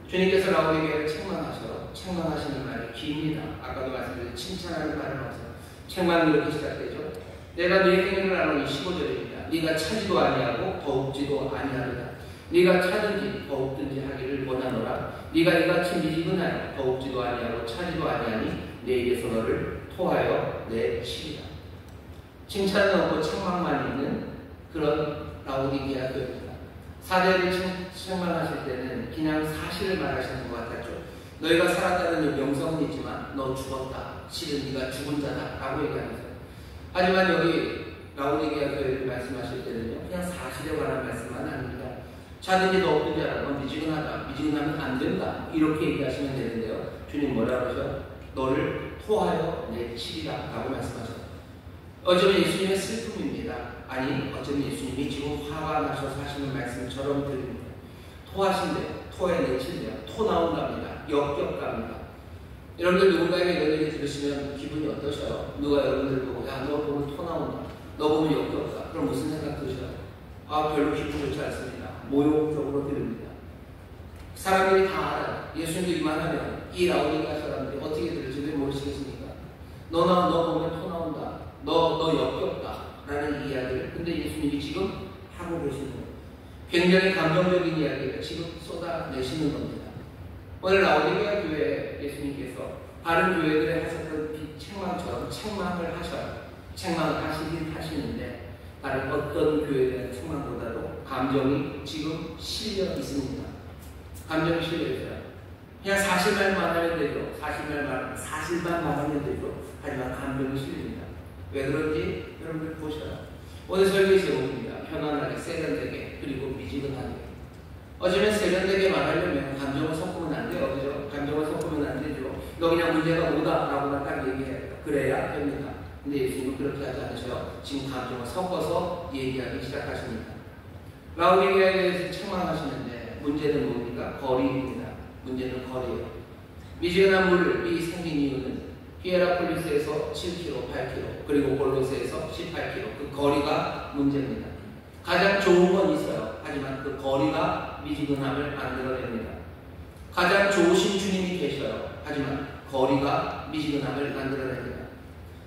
주님께서 라오디게아를 책망하시는 말이 깁니다. 아까도 말씀드린 칭찬하는 말은 없어요. 책망이 이렇게 시작되죠. 내가 네 행위를 아노니 15절입니다. 네가 차지도 아니하고 더욱지도 아니하리라. 네가 차든지 더욱든지 하기를 원하노라. 네가 이같이 미지근하여 더욱지도 아니하고 차지도 아니하니 내 입에서 너를 토하여 내치리라. 칭찬은 없고 책망만 있는 그런 라오디게아 교회입니다. 사대를 책망하실 때는 그냥 사실을 말하시는 것 같았죠. 너희가 살았다는 명성은 있지만 너 죽었다. 실은 네가 죽은 자다 라고 얘기하면서, 하지만 여기 라오디게아 교회를 말씀하실 때는요, 그냥 사실에 관한 말씀만 아닙니다. 차든지 더욱든지 하라. 넌 미지근하다. 미지근하면 안 된다. 이렇게 얘기하시면 되는데요, 주님 뭐라 그러죠? 너를 토하여 내치리라 라고 말씀하셨어요. 어쩌면 예수님의 슬픔입니다. 아니, 어쩌면 예수님이 지금 화가 나셔서 하시는 말씀처럼 들립니다. 토하신대요. 토해내친대요. 토 나온답니다. 역겹답니다. 여러분들 누군가에게 이런 얘기 들으시면 기분이 어떠셔요? 누가 여러분들 보고 야, 너 보면 토 나온다. 너 보면 역겹다. 그럼 무슨 생각 드셔요? 아, 별로 기분 좋지 않습니다. 모욕적으로 들립니다. 사람들이 다 알아요. 예수님도 이만하면 이 라오디게아 사람들이 어떻게 들을지 모르시겠습니까? 너 보면 토 나온다. 너 역겹다. 라는 이야기를 근데 예수님이 지금 하고 계시는 거예요. 굉장히 감정적인 이야기를 지금 쏟아내시는 겁니다. 오늘 라오디게아 교회 예수님께서 다른 교회들에 하셨던 책망처럼 책망을 하셔요. 책망을 하시긴 하시는데 다른 어떤 교회에 대한 책망보다도 감정이 지금 실려 있습니다. 감정이 실려 있어요. 그냥 사실만 말하면 되죠. 사실만 말하면 되죠. 하지만 감정이 실립니다. 왜 그런지 여러분들 보셔요. 오늘 설교의 제목입니다. 편안하게, 세련되게, 그리고 미지근하게. 어쩌면 세련되게 말하려면 감정을 섞으면 안 돼요. 그죠? 감정을 섞으면 안 되죠. 너 그냥 문제가 뭐다 라고만 딱 얘기해요. 그래야 됩니다. 근데 예수님은 그렇게 하지 않으셔요. 지금 감정을 섞어서 얘기하기 시작하십니다. 라오디게아에 대해서 책망하시는데 문제는 뭡니까? 거리입니다. 문제는 거리예요. 미지근한 물이 생긴 이유는 히에라폴리스에서 7km, 8km, 그리고 골로새에서 18km. 그 거리가 문제입니다. 가장 좋은 건 있어요. 하지만 그 거리가 미지근함을 만들어냅니다. 가장 좋으신 주님이 계셔요. 하지만 거리가 미지근함을 만들어냅니다.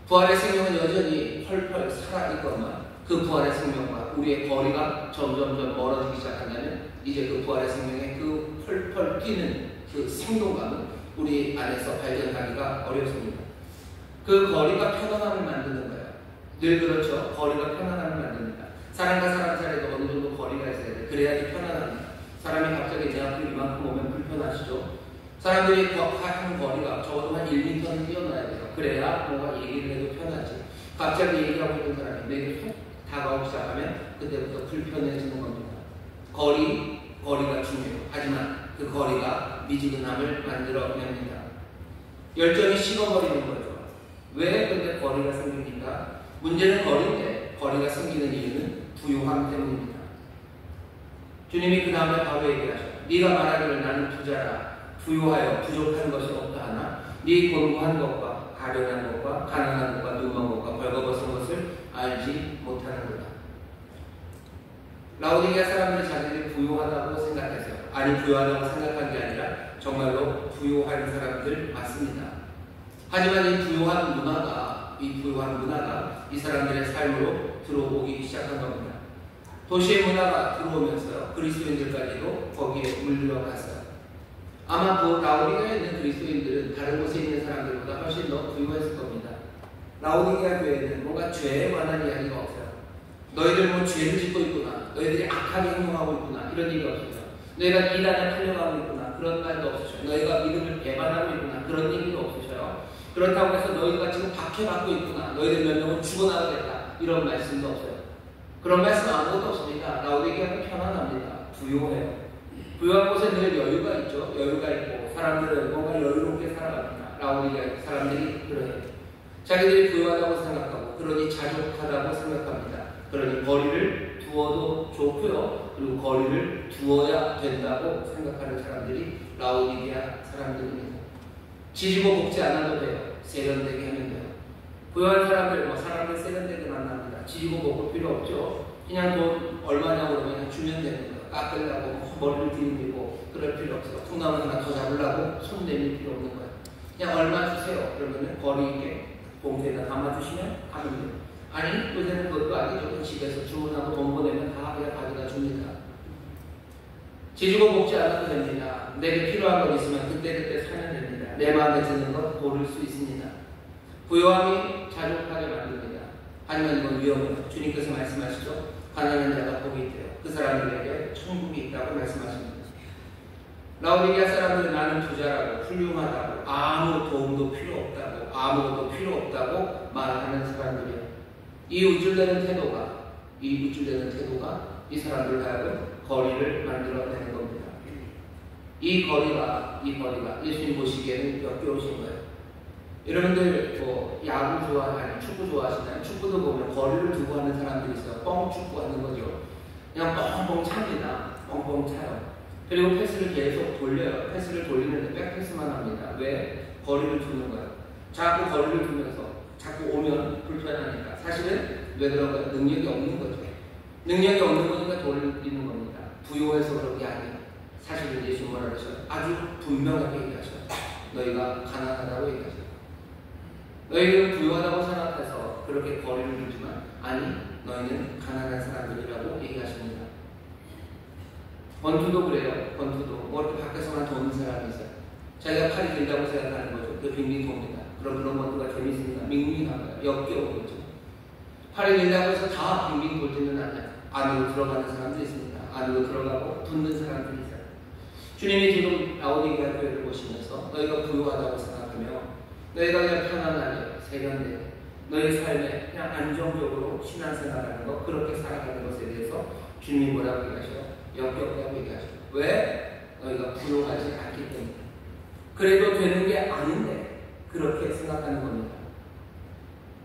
부활의 생명은 여전히 펄펄 살아있건만 그 부활의 생명과 우리의 거리가 점점 멀어지기 시작한다면 이제 그 부활의 생명의 그 펄펄 뛰는 그 생동감은 우리 안에서 발견하기가 어렵습니다. 그 거리가 편안함을 만드는 거예요. 늘 그렇죠. 거리가 편안함을 만듭니다. 사람과 사람 사이에도 어느 정도 거리가 있어야 돼. 그래야지 편안합니다. 사람이 갑자기 내 앞으로 이만큼 오면 불편하시죠. 사람들이 하는 거리가 적어도 한 1m는 뛰어나야 돼요. 그래야 뭔가 얘기를 해도 편하지. 갑자기 얘기하고 있는 사람이 내게 훅 다가오기 시작하면 그때부터 불편해지는 겁니다. 거리가 중요해요. 하지만 그 거리가 미지근함을 만들어냅니다. 열정이 식어버리는 거죠. 왜 근데 거리가 생깁니까? 문제는 거리인데 거리가 생기는 이유는 부요함 때문입니다. 주님이 그 다음에 바로 얘기하셔요. 네가 말하기를 나는 부자라 부요하여 부족한 것이 없다 하나 네 공부한 것과 가련한 것과 가난한 것과 눈먼 것과 벌거벗은 것을 알지 못하는 거다. 라오디게아 사람들이 자기들이 부요하다고 생각했어요. 아니, 부요하다고 생각한 게 아니라 정말로 부요한 사람들 맞습니다. 하지만 이 부요한 문화가 이 사람들의 삶으로 들어오기 시작한 겁니다. 도시의 문화가 들어오면서요, 그리스도인들까지도 거기에 물들어갔어요. 아마 그 라오디게아에 있는 그리스도인들은 다른 곳에 있는 사람들보다 훨씬 더 부유했을 겁니다. 라오디게아 교회는 뭔가 죄에 관한 이야기가 없어요. 너희들 뭐 죄를 짓고 있구나, 너희들이 악하게 행동하고 있구나, 이런 얘기가 없어요. 너희가 이단에 팔려가고 있구나, 그런 말도 없으셔요. 너희가 믿음을 배반하고 있구나, 그런 얘기도 없으셔요. 그렇다고 해서 너희가 지금 박해받고 있구나, 너희들 몇 명은 죽어나가겠다, 이런 말씀도 없어요. 그런 말씀 아무것도 없습니다. 라오디게아는 편안합니다. 부유해요. 부유한 곳에 늘 여유가 있죠. 여유가 있고 사람들은 뭔가 여유롭게 살아갑니다. 라오디게아 사람들이 그래요. 자기들이 부유하다고 생각하고 그러니 자족하다고 생각합니다. 그러니 거리를 두어도 좋고요. 그리고 거리를 두어야 된다고 생각하는 사람들이 라오디게아 사람들입니다. 지지고 볶지 않아도 돼요. 세련되게 하면 돼요. 부유한 사람들, 사람들 세련되게 만납니다. 지지고 볶을 필요 없죠. 그냥 돈 얼마냐고 그러면 주면 되는 거예요. 깎으려고 머리를 들이밀고 그럴 필요 없어요. 콩나물 하나 더 잡으려고 손 내밀 필요 없는 거예요. 그냥 얼마 주세요. 그러면 거리 있게 봉투에다 담아주시면 하면 돼요. 아니 요새는 그것도 아니죠. 집에서 주문하고 돈 보내면 다 그냥 가져다 줍니다. 지지고 볶지 않아도 됩니다. 내게 필요한 것 있으면 그때그때 사면 됩니다. 내 마음에 드는 것 고를 수 있습니다. 부요함이 자족하게 만듭니다. 하지만 이건 위험해요. 주님께서 말씀하시죠. 가난한 자가 복이 있대요. 그 사람들에게 천국이 있다고 말씀하십니다. 라오디게아 사람들은 나는 부자라고 훌륭하다고 아무 도움도 필요 없다고 아무것도 필요 없다고 말하는 사람들이에요. 이 우쭐대는 태도가 이 사람들 하여금 거리를 만들어내는 겁니다. 이 거리가 예수님 보시기에는 역겨우신 거예요. 여러분들 야구 좋아하는 축구 좋아하시나요? 축구도 보면 거리를 두고 하는 사람들이 있어요. 뻥 축구하는 거죠. 그냥 뻥뻥 찹니다. 뻥뻥 차요. 그리고 패스를 계속 돌려요. 패스를 돌리는데 백패스만 합니다. 왜? 거리를 두는 거예요. 자꾸 거리를 두면서 자꾸 오면 불편하니까. 사실은 왜 그런 거예요? 능력이 없는 거죠. 능력이 없는 거니까 돌리는 겁니다. 부요해서 그런 게 아니에요. 사실은 예수 뭐라 그러셔요? 아주 분명하게 얘기하셔요. 너희가 가난하다고 얘기하셔요. 너희는 부유하다고 생각해서 그렇게 거리를 두지만 아니 너희는 가난한 사람들이라고 얘기하십니다. 권투도 그래요. 권투도 뭐 이렇게 밖에서만 도는 사람이 있어요. 자기가 팔이 길다고 생각하는 거죠. 그 빙빙 돕니다. 그런 권투가 재밌습니다. 밍밍하고요. 역겨운 거죠. 팔이 길다고 해서 다 빙빙 돌지는 않아요. 안으로 들어가는 사람도 있습니다. 안으로 들어가고 붙는 사람들이 있어요. 주님이 지금 라오디게아 교회를 보시면서 너희가 부유하다고 생각하며 너희가 그냥 편안하게 세련되게 너희 삶에 그냥 안정적으로 신앙생활하는 것 그렇게 살아가는 것에 대해서 주님이 뭐라고 얘기하셔요? 역겹다고 얘기하셔요. 왜? 너희가 부유하지 않기 때문에. 그래도 되는 게 아닌데 그렇게 생각하는 겁니다.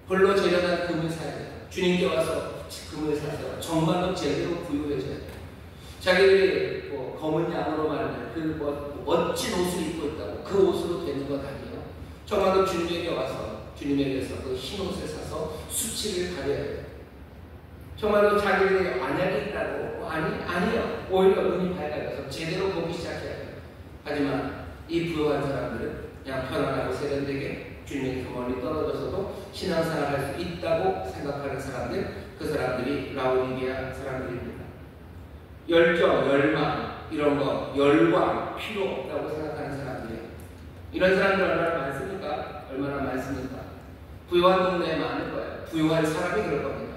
홀로 재련한 금을 사야 돼요. 주님께 와서 금을 사서 정말로 제대로 부유해져야 돼요. 자기들이 검은 양으로 말하는 그 멋진 옷을 입고 있다고 그 옷으로 되는 것 아니에요. 정말로 주님에게 와서 주님에게서 그 흰 옷을 사서 수치를 가려야 돼요. 정말로 자기들이 안약이 있다고 아니에요. 오히려 눈이 밝아져서 제대로 보기 시작해야 돼요. 하지만 이 부유한 사람들은 그냥 편안하고 세련되게 주님에게서 멀리 떨어져서도 신앙생활을 할 수 있다고 생각하는 사람들, 그 사람들이 라오디게아 사람들입니다. 열정, 열망, 이런 거, 열광 필요 없다고 생각하는 사람들이에요. 이런 사람들 얼마나 많습니까? 얼마나 많습니까? 부유한 동네에 많을 거예요. 부유한 사람이 그럴 겁니다.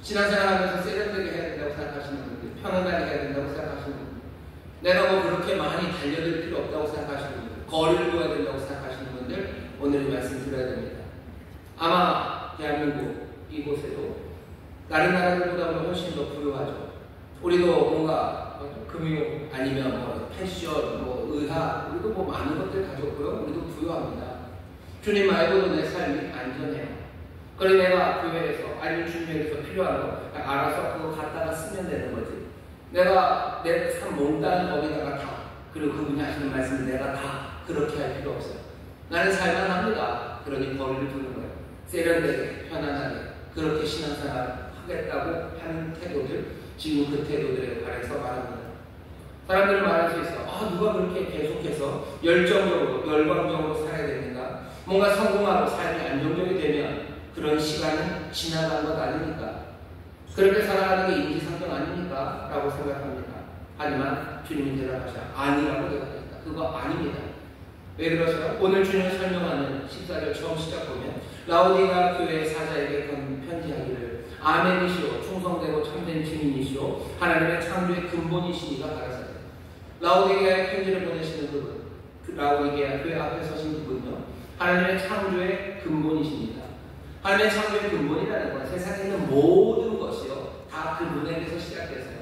신앙생활하면서 세련되게 해야 된다고 생각하시는 분들, 편안하게 해야 된다고 생각하시는 분들, 내가 뭐 그렇게 많이 달려들 필요 없다고 생각하시는 분들, 거리를 둬야 된다고 생각하시는 분들, 오늘 이 말씀 드려야 됩니다. 아마 대한민국 이곳에도 다른 나라들보다 훨씬 더 부유하죠. 우리도 뭔가 금융 아니면 뭐 패션, 뭐 의학, 우리도 뭐 많은 것들 가졌고요. 우리도 부유합니다. 주님 말고도 내 삶이 안전해요. 그래 내가 교회에서 아니면 주님에게서 필요한 거 알아서 그거 갖다가 쓰면 되는 거지. 내가 내 삶 몽땅 거기다가 다 그리고 그분이 하시는 말씀을 내가 다 그렇게 할 필요 없어요. 나는 살만합니다. 그러니 거리를 두는 거예요. 세련되게 편안하게 그렇게 신앙생활 하겠다고 하는 태도들, 지금 그 태도들에 관해서 말합니다. 사람들은 말할 수 있어. 누가 그렇게 계속해서 열정적으로 열광적으로 살아야 되는가? 뭔가 성공하고 삶이 안정적이 되면 그런 시간은 지나간 것 아닙니까? 그렇게 살아가는 게 인지상정 아닙니까? 라고 생각합니다. 하지만 주님이 대답하셔. 아니라고 대답합니다. 그거 아닙니다. 왜 그러세요? 오늘 주님이 설명하는 14절 처음 시작 보면 라오디게아 교회 사자에게 편지하기를 아멘이시오 충성되고 참된 증인이시오 하나님의 창조의 근본이시니가 가라사대. 라오디게아에 편지를 보내시는 그분, 라오디게아 교회 앞에 서신 그분요 하나님의 창조의 근본이십니다. 하나님의 창조의 근본이라는 건 세상에 있는 모든 것이요 다 그분에게서 시작돼서요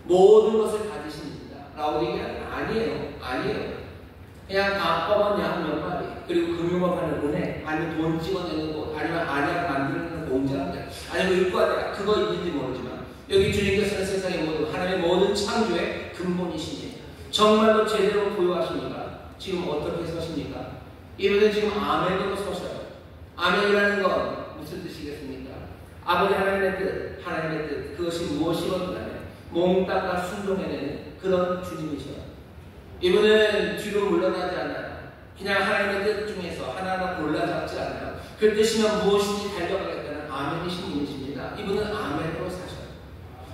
모든 것을 가지십니다. 라오디게아는 아니에요. 그냥 검은 양 몇 마리, 그리고 금융업하는 은행, 아니면 돈 찍어내는 곳, 아니면 안약 만드는 공장들, 아니면 의과대학, 그거 있는지 모르지만 여기 주님께서는 세상의 모든 하나님의 모든 창조의 근본이십니다. 정말로 제대로 부유하십니까? 지금 어떻게 서십니까? 이분은 지금 아멘으로 서셔요. 아멘이라는 건 무슨 뜻이겠습니까? 아버지 하나님의 뜻, 그것이 무엇이건가요? 몽땅과 순종해내는 그런 주님이셔. 이분은 뒤로 물러나지 않아요. 그냥 하나님의 뜻 중에서 하나하나 골라잡지 않아요. 그 뜻이면 무엇인지 달려가겠다는 아멘이신 분이십니다. 이분은 아멘으로 사셔요.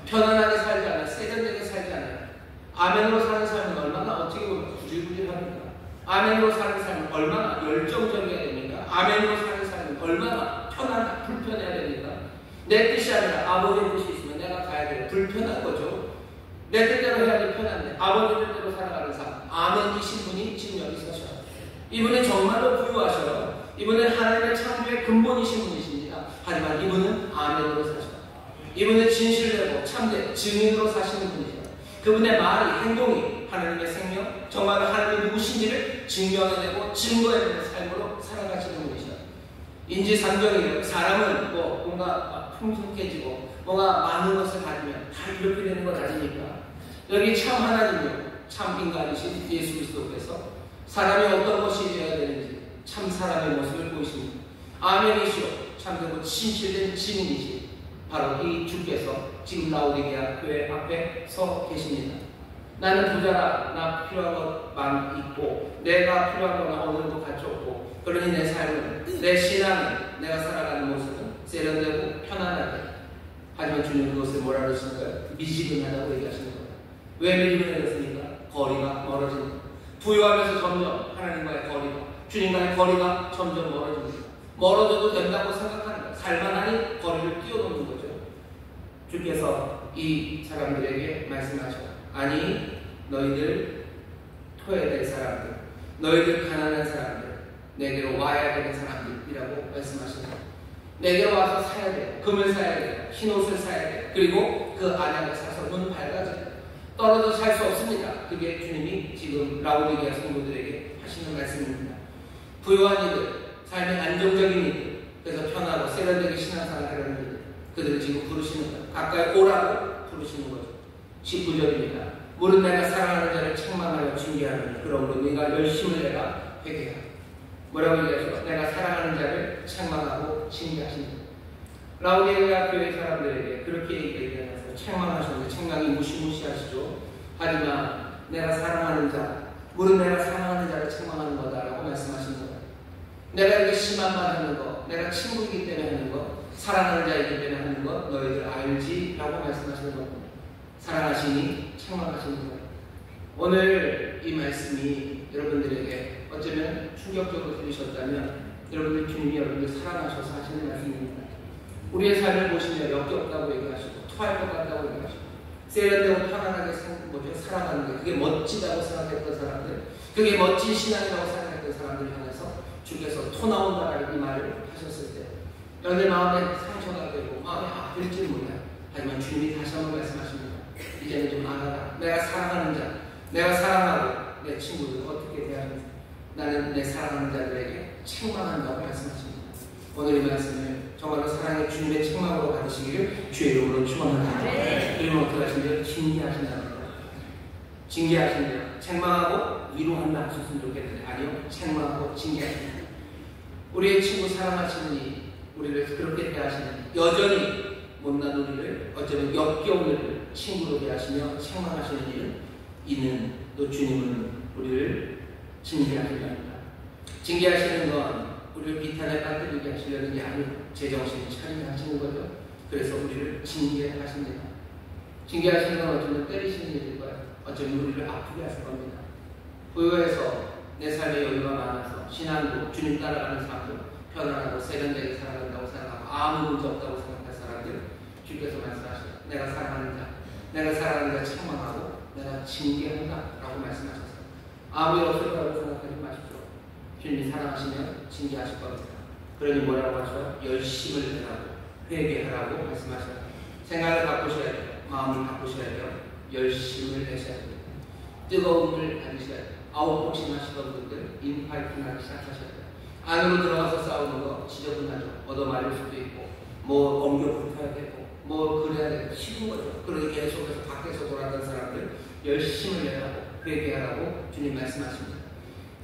편안하게 살지 않아요. 세련되게 살지 않아요. 아멘으로 사는 삶은 얼마나 어떻게 보면 구질구질합니까? 아멘으로 사는 삶은 얼마나 열정적이어야 됩니까? 아멘으로 사는 삶은 얼마나 편안하고 불편해야 됩니까? 내 뜻이 아니라 아버지의 뜻이 있으면 내가 가야 돼요. 불편한 거죠. 내 뜻대로 해야지 편한데 아버지 뜻대로 살아가는 삶. 아멘이신 분이 지금 여기 서셔요. 이분은 정말로 부유하셔요. 이분은 하나님의 창조의 근본이신 분이십니다. 하지만 이분은 아멘으로 사셔요. 이분은 진실되고 참된 증인으로 사시는 분이죠. 그분의 말이, 행동이 하나님의 생명, 정말 하나님이 누구신지를 증명해내고 증거해내는 삶으로 살아가시는 분이죠. 인지상정이에요. 사람은 뭔가 풍성해지고 뭔가 많은 것을 가지면 다 이렇게 되는 것 아닙니까? 여기 참 하나님이요, 참 인간이신 예수 그리스도께서 사람이 어떤 것이 되어야 되는지 참 사람의 모습을 보이십니다. 아멘이시오, 참되고 진실된 증인이시 바로 이 주께서 지금 라오디게아 교회 앞에 서 계십니다. 나는 부자라, 나 필요한 것만 있고 내가 필요한 것만 어느 정도 갖췄고, 그러니 내 삶은, 내 신앙은, 내가 살아가는 모습은 세련되고 편안하게. 하지만 주님 그것을 뭐라 그러시는 거예요? 미지근하다고 얘기하시는 거예요. 왜 미지근해졌습니까? 거리가 멀어지는 거예요. 부유하면서 점점 하나님과의 거리가, 주님과의 거리가 점점 멀어집니다. 멀어져도 된다고 생각하는 거예요. 살만하니 거리를 뛰어넘는 거죠. 주께서 이 사람들에게 말씀하셔요. 아니, 너희들 토해될 사람들, 너희들 가난한 사람들, 내게로 와야 되는 사람들이라고 말씀하십니다. 내게로 와서 사야 돼요. 금을 사야 돼요. 흰옷을 사야 돼요. 그리고 그 안약을 사서 눈 밝아져요. 떨어져 살 수 없습니다. 그게 주님이 지금 라오디게아 성도들에게 하시는 말씀입니다. 부유한 이들, 삶의 안정적인 이들, 그래서 편하고 세련되게 신앙생활을 하는 이들, 그들을 지금 부르시는 거예요. 가까이 오라고 부르시는 거죠. 19절입니다. 무릇 내가 사랑하는 자를 책망하여 징계하노니 그러므로 네가 열심을 내가 회개하라. 뭐라고 얘기하죠? 내가 사랑하는 자를 책망하고 징계하신다. 라오디게아 교회 사람들에게 그렇게 얘기하면서 책망하셨는데 책망이 무시무시하시죠. 하지만 내가 사랑하는 자, 무릇 내가 사랑하는 자를 책망하는 거다라고 말씀하시는 거예요. 내가 이렇게 심한 말 하는 거, 내가 친구이기 때문에 하는 거, 사랑하는 자이기 때문에 하는 거 너희들 알지? 라고 말씀하시는 겁니다. 사랑하시니 책망하시는 거예요. 오늘 이 말씀이 여러분들에게 어쩌면 충격적으로 들리셨다면 여러분들 주님이 여러분들 사랑하셔서 하시는 말씀입니다. 우리의 삶을 보시며 역겹다고 얘기하시고 토할 것 같다고 얘기하시고 세련되고 편안하게 살아가는 게 그게 멋지다고 생각했던 사람들, 그게 멋진 신앙이라고 생각했던 사람들 향해서 주께서 토 나온다라는 이 말을 하셨을 때 여러분들 마음에 상처가 되고 마음이 아플지는 몰라요. 하지만 주님이 다시 한번 말씀하십니다. 이제는 좀 알아라. 내가 사랑하는 자, 내가 사랑하고 내 친구들 어떻게 대하는지 나는 내 사랑하는 자들에게 책망한다고 말씀하십니다. 오늘 이 말씀을 정말로 사랑의 주님의 책망으로 받으시기를 주의 이름으로 축원합니다. 이름은 어떻게 하신대요? 징계하신답니다. 징계하신대요. 책망하고 위로한다 하셨으면 좋겠는데 아니요, 책망하고 징계하신다. 우리의 친구 사랑하시는 이 우리를 그렇게 대하시는 여전히 못난 우리를 어쩌면 역겨운 우리를 친구로 대하시며 책망하시는 일은 있는 또 주님은 우리를 징계하신답니다. 징계하시는 건 우리를 비탄에 빠뜨리게 하시려는 게 아니고 제정신을 차리게 하시는 거죠. 그래서 우리를 징계하십니다. 징계하시는 건 어쩌면 때리시는 일일 거예요. 어쩌면 우리를 아프게 하실 겁니다. 부유해서 내 삶에 여유가 많아서 신앙도 주님 따라가는 사람들, 편안하고 세련되게 살아간다고 생각하고 아무 문제 없다고 생각할 사람들 주께서 말씀하시죠. 내가 사랑하는 자, 내가 사랑하는 자 책망하고 내가 징계한다 라고 말씀하셨어요. 아무 일 없을 거라고 생각하지 마십시오. 주님이 사랑하시면 징계하실 겁니다. 그러니 뭐라고 하죠? 열심을 내라고 회개하라고 말씀하셔요. 생각을 바꾸셔야 돼요. 마음을 바꾸셔야 돼요. 열심을 내셔야 됩니다. 뜨거움을 가지셔야 돼요. 아웃복싱하시던 분들 인파이팅하기 시작하셔야 돼요. 안으로 들어가서 싸우는 거 지저분하죠. 얻어맞을 수도 있고 뭐 엉겨 붙어야 되고 뭐 그래야 되고 싫은 거죠. 그러니 계속해서 밖에서 돌아가는 사람들 열심을 내라고 회개하라고 주님 말씀하십니다.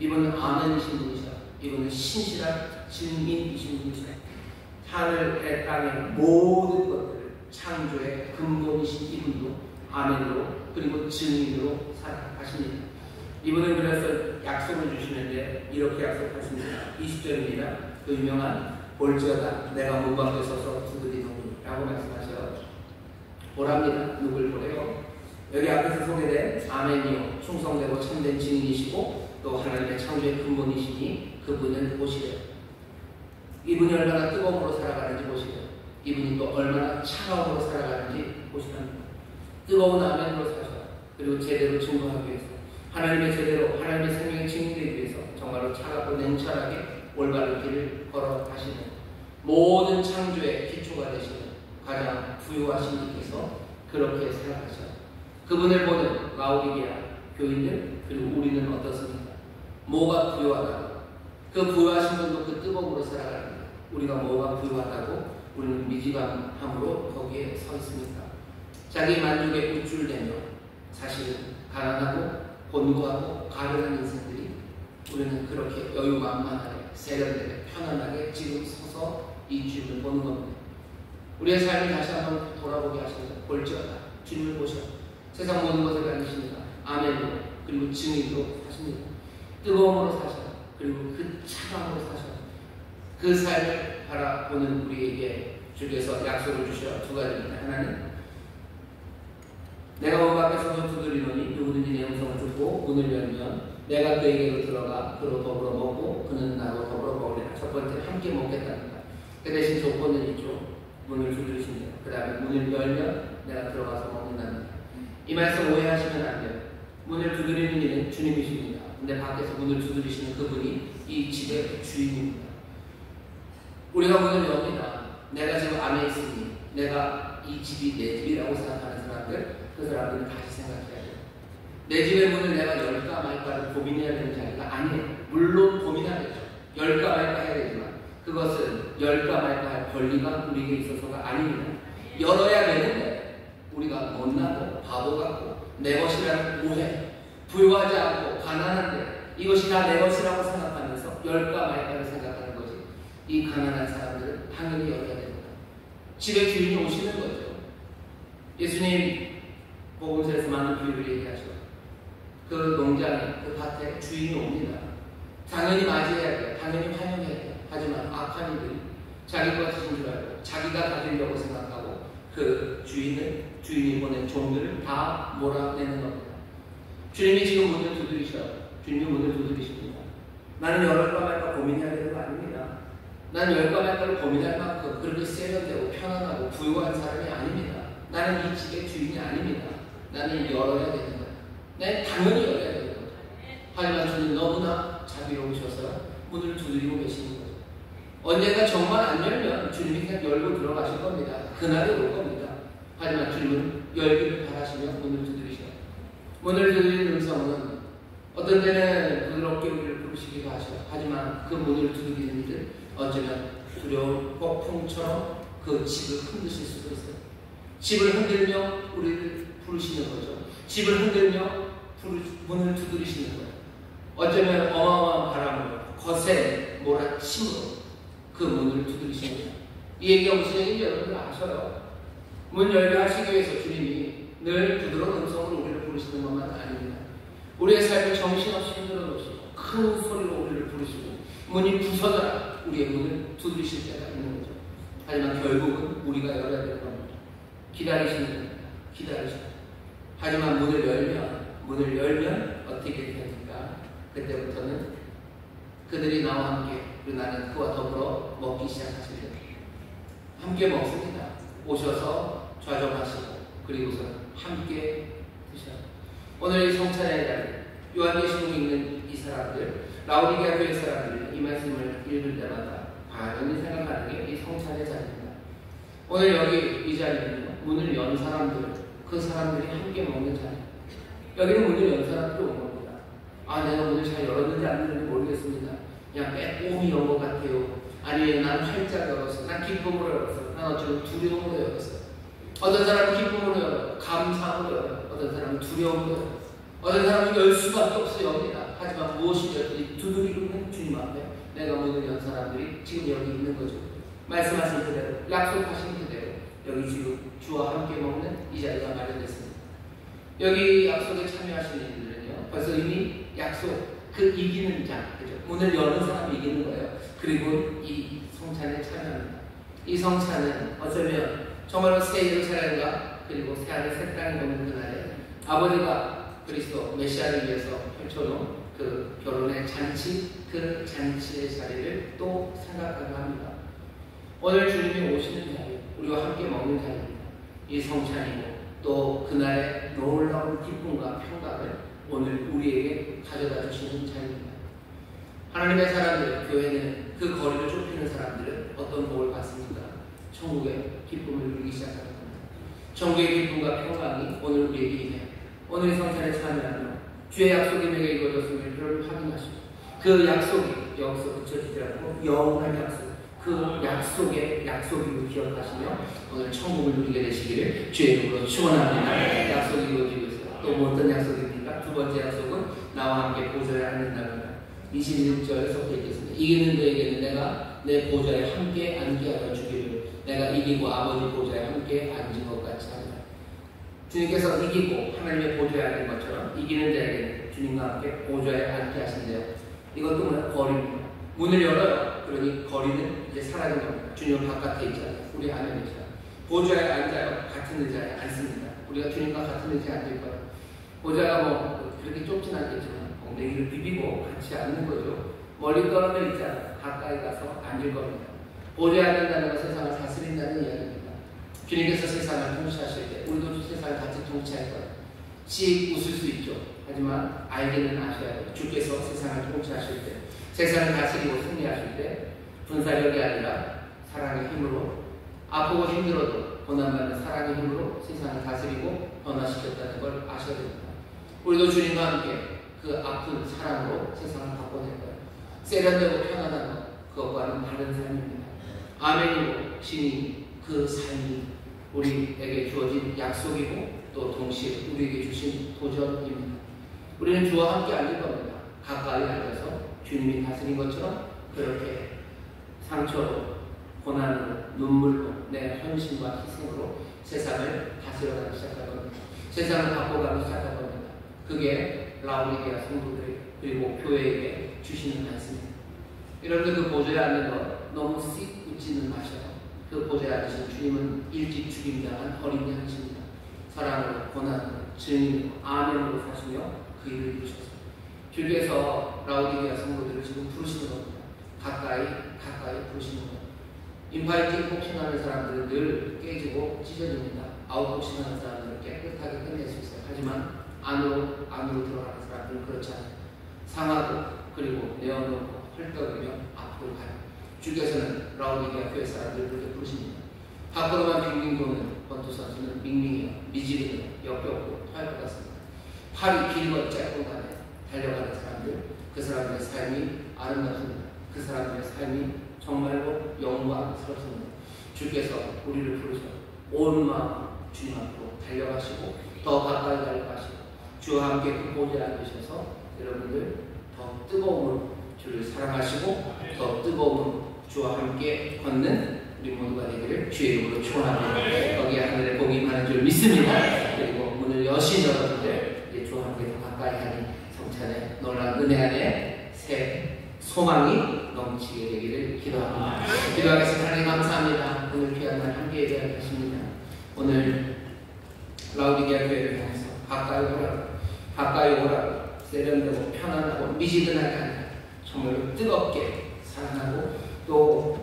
이분은 아멘이신 분이셔. 이분은 신실한 증인이신 분이셔. 하늘의 땅의 모든 것들을 창조의 근본이신 이분도 아멘으로 그리고 증인으로 살아가십니다. 이분은 그래서 약속을 주시는데 이렇게 약속하십니다. 20절입니다. 그 유명한 볼지어다 내가 문 밖에 서서 두드리노니 라고 말씀하셔. 보랍니다. 누굴 보래요? 여기 앞에서 소개된 아멘이요 충성되고 참된 증인이시고 또 하나님의 창조의 근본이시니 그분을 보시래요. 이분이 얼마나 뜨거움으로 살아가는지 보시래요. 이분이 또 얼마나 차가움으로 살아가는지 보시랍니다. 뜨거운 아멘으로 사셔. 그리고 제대로 증거하기 위해서 하나님의 제대로 하나님의 생명의 증인되기 위해서 정말로 차갑고 냉철하게 올바른 길을 걸어가시는 모든 창조의 기초가 되시는 가장 부유하신 분께서 그렇게 생각하셔. 그분을 보는 라오디게아 교인들 그리고 우리는 어떻습니까? 뭐가 부유하다고? 그 부유하신 분도 그 뜨거움으로 살아가는 우리가 뭐가 부유하다고 우리는 미지감함으로 거기에 서 있습니까? 자기 만족에 우쭐대며 사실은 가난하고 곤고하고 가련한 인생들이 우리는 그렇게 여유만만하게 세련되게 편안하게 지금 서서 이 주님을 보는 겁니다. 우리의 삶을 다시 한번 돌아보게 하십니다. 볼지어다 주님을 보셔. 세상 모든 것을 가지십니다. 아멘으로 그리고 증인으로 사십니다. 뜨거움으로 사셔. 그리고 그 차가움으로 사셔. 그 삶을 바라보는 우리에게 주께서 약속을 주셔. 두 가지입니다. 하나는 내가 문 밖에 서서 두드리노니 누구든지 내 음성을 듣고 문을 열면 내가 그에게로 들어가 그로 더불어 먹고 그는 나로 더불어 먹으리라. 첫 번째 함께 먹겠답니다. 그 대신 조건은 있죠. 문을 두드리십니다. 그 다음에 문을 열면 내가 들어가서 먹는답니다. 이 말씀 오해하시면 안 돼요. 문을 두드리는 이는 주님이십니다. 근데 밖에서 문을 두드리시는 그분이 이 집의 주인입니다. 우리가 문을 엽니다. 내가 지금 안에 있으니 내가 이 집이 내 집이라고 생각하는 사람들 그 사람들은 다시 생각해야 돼요. 내 집의 문을 내가 열까 말까를 고민해야 되는 자리가 아니에요. 물론 고민하겠죠. 열까 말까 해야 되지만 그것은 열까 말까 할 권리가 우리에게 있어서가 아닙니다. 열어야 되는데 우리가 못나고 바보 같고 내 것이라는 오해, 부유하지 않고 가난한데 이것이 다 내 것이라고 생각하면서 열까 말까를 생각하는 거지. 이 가난한 사람들은 당연히 열어야 됩니다. 집에 주인이 오시는 거죠. 예수님 복음서에서 많은 비유를 얘기하죠. 그 농장에 그 밭에 주인이 옵니다. 당연히 맞이해야 돼요. 당연히 환영해야 돼요. 하지만 악한 이들이 자기 것인 줄 알고 자기가 가지려고 생각하고 그 주인이 보낸 종들을 다 몰아내는 겁니다. 주님이 지금 문을 두드리셔요. 주님이 문을 두드리십니다. 나는 열을까 말까 고민해야 되는 거 아닙니다. 나는 열을까 말까를 고민할 만큼 그렇게 세련되고 편안하고 부유한 사람이 아닙니다. 나는 이 집의 주인이 아닙니다. 나는 열어야 되는 거예요. 네, 당연히 열어야 되는 거예요. 하지만 주님 너무나 자비로우셔서 문을 두드리고 계시는 거예요. 언젠가 정말 안 열면 주님이 그냥 열고 들어가실 겁니다. 그날이 올 겁니다. 하지만 주님은 열기를 바라시며 문을 두드리셔요. 문을 두드리는 음성은 어떤 때는 부드럽게 우리를 부르시기도 하셔요. 하지만 그 문을 두드리는 일은 어쩌면 두려운 폭풍처럼 그 집을 흔드실 수도 있어요. 집을 흔들며 우리를 부르시는 거죠. 집을 흔들며 문을 두드리시는 거예요. 어쩌면 어마어마한 바람으로 거센 몰아침으로 그 문을 두드리시는 거예요. 이 얘기가 무슨 얘기인지 여러분들 아셔요. 문 열게 하시기 위해서 주님이 늘 부드러운 음성으로 우리를 부르시는 것만 아닙니다. 우리의 삶을 정신없이 흔들어 놓으시고 큰 소리로 우리를 부르시고 문이 부서져라 우리의 문을 두드리실 때가 있는 거죠. 하지만 결국은 우리가 열어야 될 겁니다. 기다리시는 겁니다. 기다리시는. 하지만 문을 열면 어떻게 됩니까? 그때부터는 그들이 나와 함께 그리고 나는 그와 더불어 먹기 시작하시죠. 함께 먹습니다. 오셔서 좌정하시고 그리고서 함께 드셔요. 오늘 이 성찬의 자리 요한계시록에 있는 이 사람들 라오디게아 교회 사람들이 이 말씀을 읽을 때마다 당연히 생각하는 게 이 성찬의 자리입니다. 오늘 여기 이 자리는 문을 연 사람들 그 사람들이 함께 먹는 자리. 여기는 문을 연 사람들이 온 겁니다. 아 내가 문을 잘 열었는지 안 열었는지 모르겠습니다. 그냥 빼꼼히 연 것 같아요. 아니면 난 활짝 열었어. 난 기쁨으로 열었어. 난 어쩌면 두려움으로 열었어. 어떤 사람은 기쁨으로 열어요. 감사함으로 열어요. 어떤 사람은 두려움으로 열어요. 어떤 사람은 열 수밖에 없어 엽니다. 하지만 무엇이 열든지 두드리고 있는 주님 앞에 내가 문을 연 사람들이 지금 여기 있는 거죠. 말씀하신 그대로, 약속하신 그대로 여기 지금 주와 함께 먹는 이 자리가 마련됐습니다. 여기 약속에 참여하시는 이들은요, 벌써 이미 약속, 그 이기는 자, 그죠? 문을 여는 사람이 이기는 거예요. 그리고 이 성찬에 참여합니다. 이 성찬은 어쩌면 정말로 새 예루살렘과 그리고 새 하늘 새 땅이 오는 그날에 아버지가 그리스도 메시아를 위해서 펼쳐놓은 그 결혼의 잔치, 그 잔치의 자리를 또 생각하게 합니다. 오늘 주님이 오시는 자리, 우리와 함께 먹는 자리입니다. 이 성찬이고 또 그날의 놀라운 기쁨과 평강을 오늘 우리에게 가져다 주시는 자리입니다. 하나님의 사람들, 교회는 그 거리를 좁히는 사람들은 어떤 복을 받습니까? 천국의 기쁨을 누리기 시작하는 겁니다. 천국의 기쁨과 평강이 오늘 우리에게 임해요. 오늘 성찬에 참여하며 주의 약속이 내게 이루어졌음을 그를 확인하시고 그 약속이 여기서 그쳐지지 않고 영원한 약속, 그 약속의 약속임을 기억하시며 오늘 천국을 누리게 되시기를 주의 이름으로 축원합니다. 약속이 이루어지고 있어요. 또 어떤 약속입니까? 두 번째 약속은 나와 함께 보좌에 앉는다는 21절에 섞여 있겠습니다. 이기는 자에게는 내가 내 보좌에 함께 앉게 하여 주기를 내가 이기고 아버지 보좌에 함께 앉은 것 같이 하리라. 주님께서 이기고 하나님의 보좌에 앉은 것처럼 이기는 자에게는 주님과 함께 보좌에 앉게 하신대요. 이것도 뭐야? 거리입니다. 문을 열어요. 그러니 거리는 이제 사라진 겁니다. 주님은 바깥에 있잖아요. 우리 안에 있잖아요. 보좌에 앉아요. 같은 의자에 앉습니다. 우리가 주님과 같은 의자에 앉을 거예요. 보좌가 뭐 그렇게 좁진 않겠지만 엉덩이를 비비고 같이 앉는 거죠. 멀리 떨어져 있잖아요. 가까이 가서 앉을 겁니다. 보좌에 앉는다는 건 세상을 다스린다는 이야기입니다. 주님께서 세상을 통치하실 때 우리도 세상을 같이 통치할 거예요. 씩 웃을 수 있죠. 하지만 알기는 아셔야 돼요. 주께서 세상을 통치하실 때, 세상을 다스리고 승리하실 때 분사력이 아니라 사랑의 힘으로, 아프고 힘들어도 고난받는 사랑의 힘으로 세상을 다스리고 변화시켰다는 걸 아셔야 됩니다. 우리도 주님과 함께 그 아픈 사랑으로 세상을 바꿔낼 거예요. 세련되고 편안한 것, 그것과는 다른 삶입니다. 아멘이고 진이 그 삶이 우리에게 주어진 약속이고 또 동시에 우리에게 주신 도전입니다. 우리는 주와 함께 앉을 겁니다. 가까이 앉아서 주님이 다스린 것처럼 그렇게 상처로, 고난으로, 눈물로, 내 헌신과 희생으로 세상을 다스려가기 시작할 겁니다. 세상을 바꿔가기 시작할 겁니다. 그게 라오디게아 성도들 그리고 교회에게 주시는 말씀입니다. 여러분들 그 보좌에 앉는 거 너무 씩 웃지는 마셔요. 그 보좌에 앉으신 주님은 일찍 죽임당한 어린 양이십니다. 사랑으로, 고난으로, 증인으로, 아멘으로 사시며 그 일을 이루셨습니다. 주께서 라오디게아 성도들을 지금 부르시는 겁니다. 가까이 부르시는 겁니다. 인파이팅 복싱하는 사람들은 늘 깨지고 찢어집니다. 아웃복싱하는 사람들은 깨끗하게 끝낼 수 있어요. 하지만 안으로 들어가는 사람들은 그렇지 않아요. 상하고 그리고 내어놓고 헐떡이며 앞으로 가요. 주께서는 라오디게아 교회 사람들을 그렇게 부르십니다. 밖으로만 빙빙 도는 권투 선수는 밍밍해요. 미지근해요. 역겹고 토할 것 같습니다. 팔이 길고 짧고 간에 달려가는 사람들, 그 사람들의 삶이 아름답습니다. 그 사람들의 삶이 정말로 영광스럽습니다. 주께서 우리를 부르셔 온 마음 주님 앞으로 달려가시고 더 가까이 달려가시고 주와 함께 그 보좌에 앉으셔서 여러분들 더 뜨거움으로 주를 사랑하시고 더 뜨거움으로 주와 함께 걷는 우리 모두가 되기를 주의 이름으로 축원합니다. 거기에 하늘에 복이 임하는 줄 믿습니다. 그리고 문을 여신 여러분들 주와 함께 더 가까이 하니 성찬에 놀라운 은혜 안에 새 소망이 넘치게 되기를 기도합니다. 기도하겠습니다. 하나님 감사합니다. 오늘 귀한 날 함께 예배하게 하십니다. 오늘 라오디게아 교회를 향해서 가까이 오라고 세련되고 편안하고 미지근하게 아니라 정말로 뜨겁게 사랑하고 또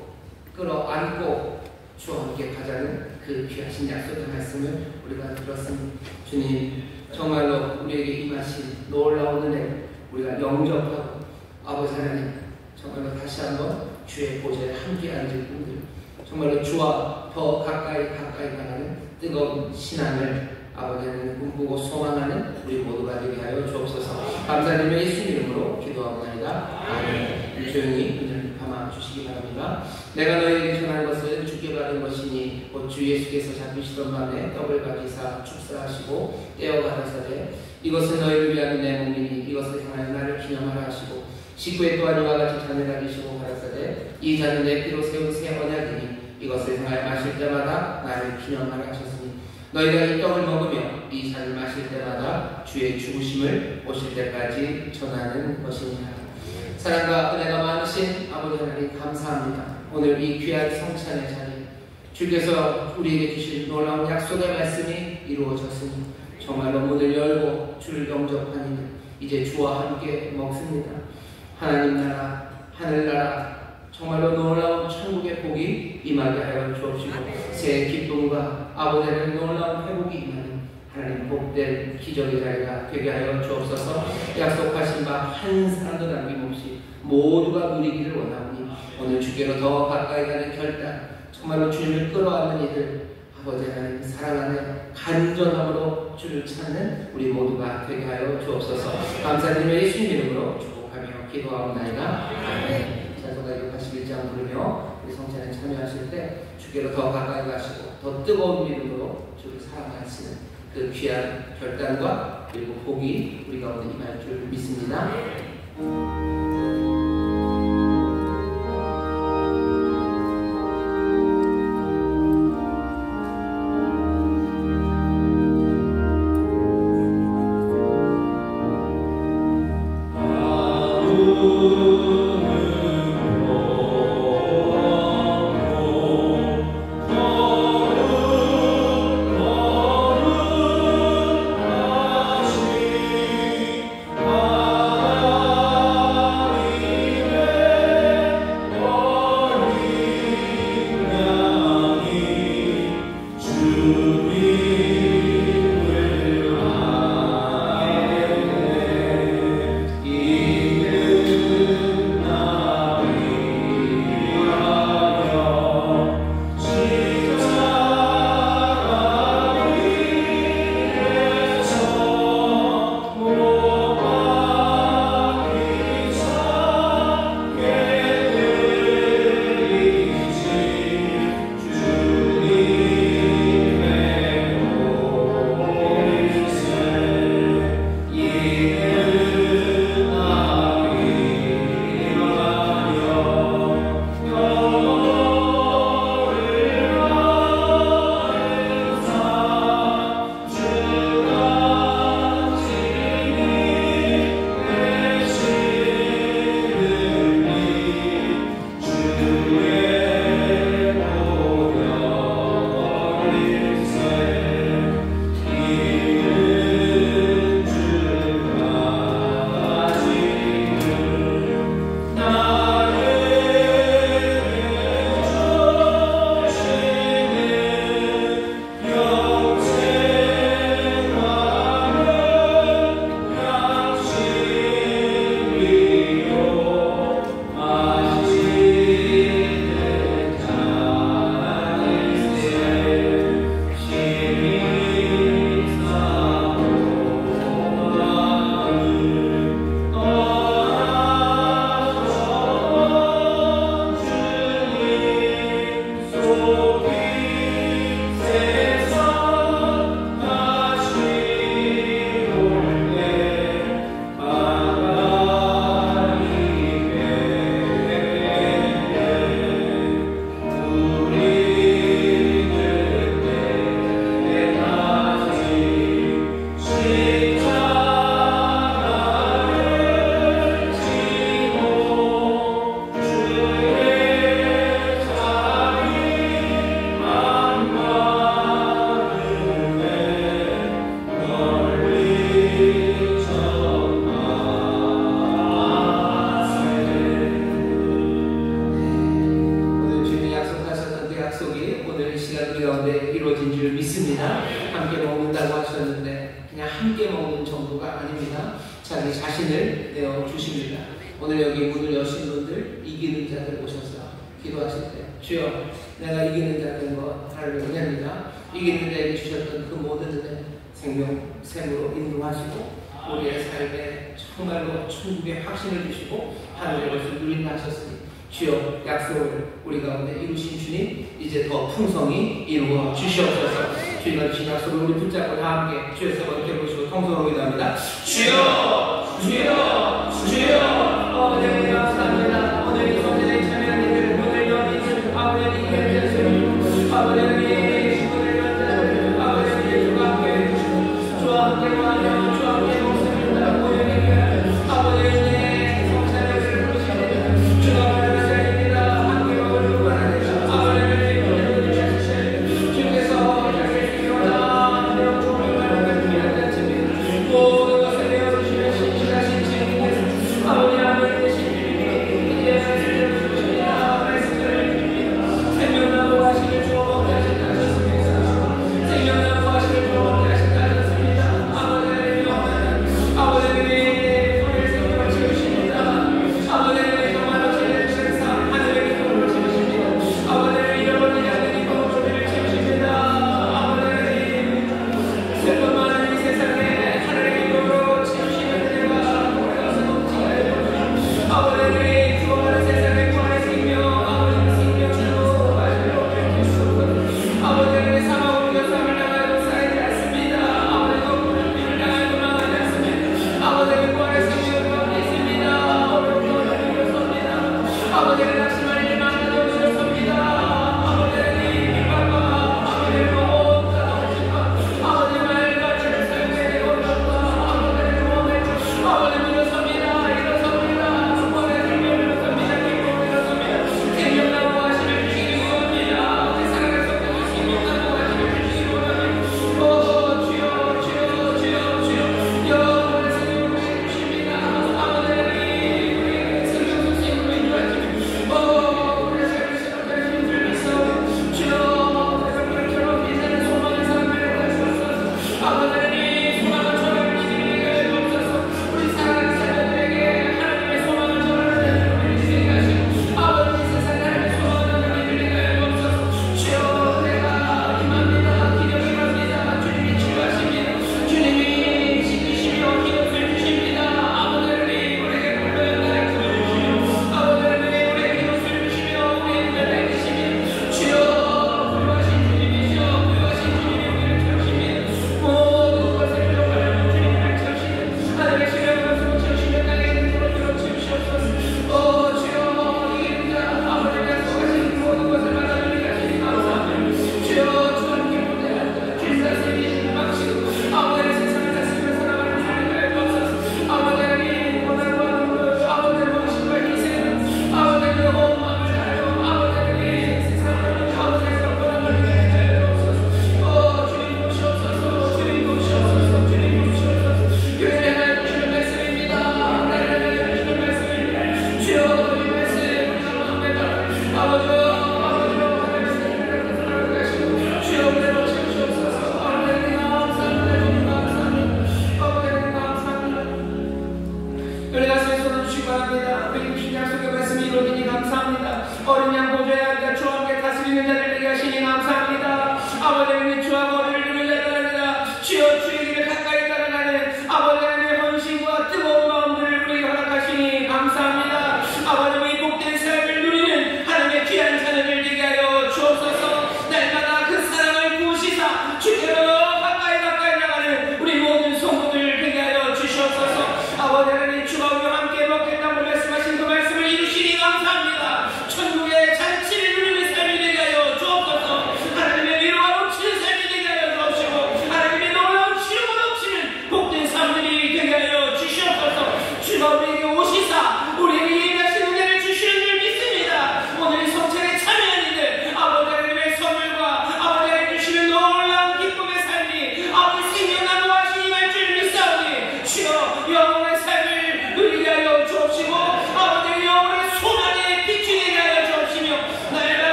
끌어안고 주와 함께 가자는 그 귀하신 약속의 말씀을 우리가 들었습니다. 주님 정말로 우리에게 임하신 놀라운 은혜 우리가 영접하고 아버지 하나님 정말로 다시 한번 주의 보좌에 함께 앉을 분들 정말로 주와 더 가까이 가는 뜨거운 신앙을 아버지 하나님 꿈꾸고 소망하는 우리 모두가 되게 하여 주옵소서. 감사드리며 예수 이름으로 기도하옵나이다. 아멘. 조용히 은혜를 감아 주시기 바랍니다. 내가 너에게 전한 것은 주께 받은 것이니 곧 주 예수께서 잡히시던 밤에 떡을 가지사 축사하시고 떼어 가라사대 이것은 너희를 위하여 내 몸이니 이것을 향하여 나를 기념하라 하시고 19회 또한 이와 같이 잔을 가지시고 가라사대 이 잔은 내 피로 세운 새 언약이니 이것을 행하여 마실 때마다 나를 기념하라 하셨으니 너희가 이 떡을 먹으며 이 잔을 마실 때마다 주의 죽으심을 오실 때까지 전하는 것이니라. 사랑과 은혜가 많으신 아버지 하나님 감사합니다. 오늘 이 귀한 성찬의 자리 주께서 우리에게 주신 놀라운 약속의 말씀이 이루어졌으니 정말로 문을 열고 주를 영접하니 이제 주와 함께 먹습니다. 하나님 나라 하늘나라 정말로 놀라운 천국의 복이 임하게 하여 주옵시고 새 기쁨과 아버지의 놀라운 회복이 임하는 하나님 복된 기적의 자리가 되게 하여 주옵소서. 약속하신 바 한 사람도 남김없이 모두가 누리기를 원하오니 오늘 주께로 더 가까이 가는 결단 정말로 주님을 끌어안는 이들 아버지 하나님 사랑하는 간절함으로 주를 찾는 우리 모두가 되게 하여 주옵소서. 감사드리며 예수님 이름으로 축복하며 기도하옵나이다. 아멘. 찬송가 81장 부르며 우리 성찬에 참여하실 때 주께로 더 가까이 가시고 더 뜨거운 믿음으로 주를 사랑하시는 그 귀한 결단과 그리고 복이 우리 가운데 임할 줄 믿습니다. 주여 주여 주여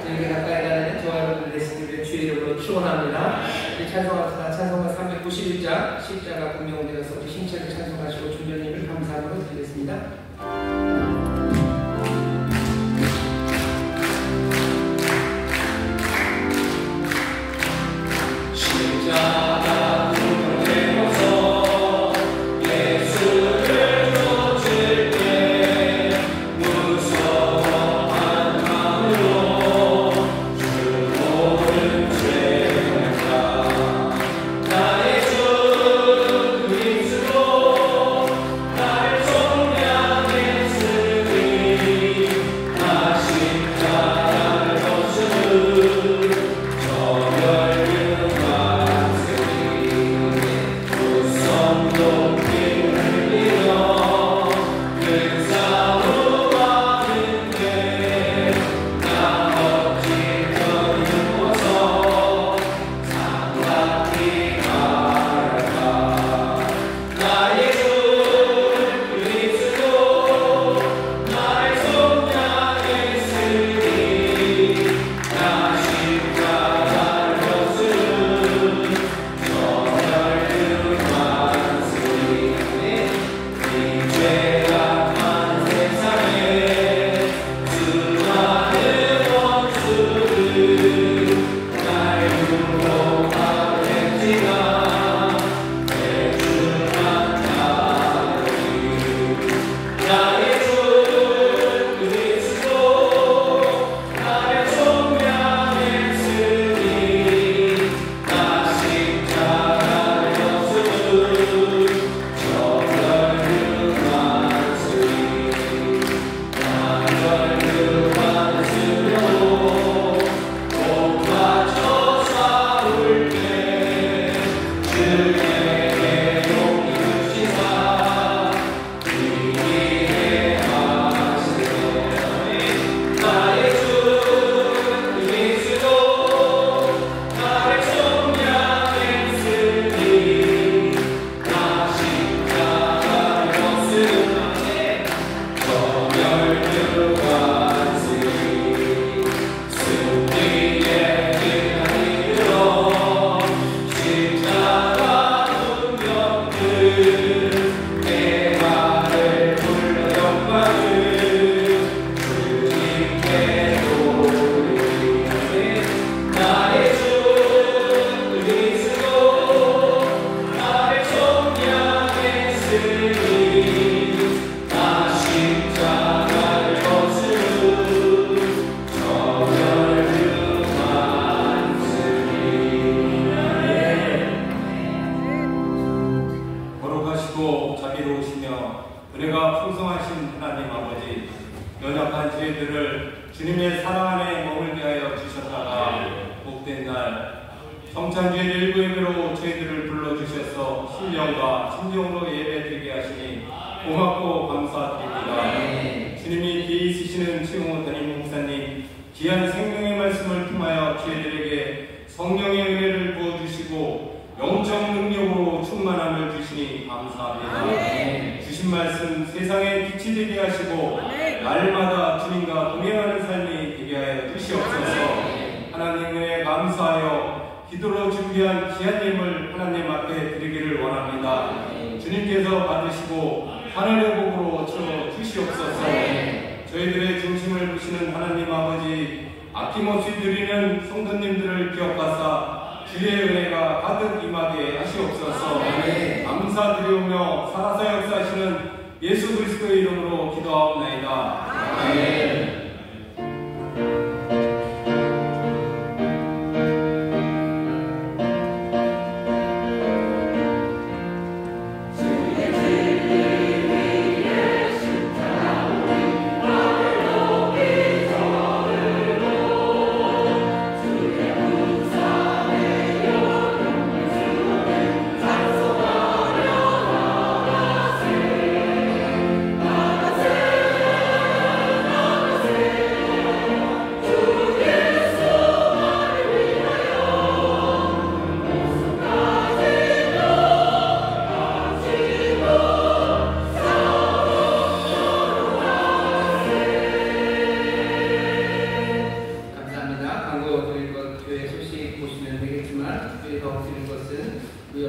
주님께 가까이 가는 저와 여러분들 되시기를 주의 이름으로 축원합니다. 찬송합시다. 찬송가 391장 십자가 공명을 내려서 힘차게 찬송하시고 주변님을 감사함으로 드리겠습니다.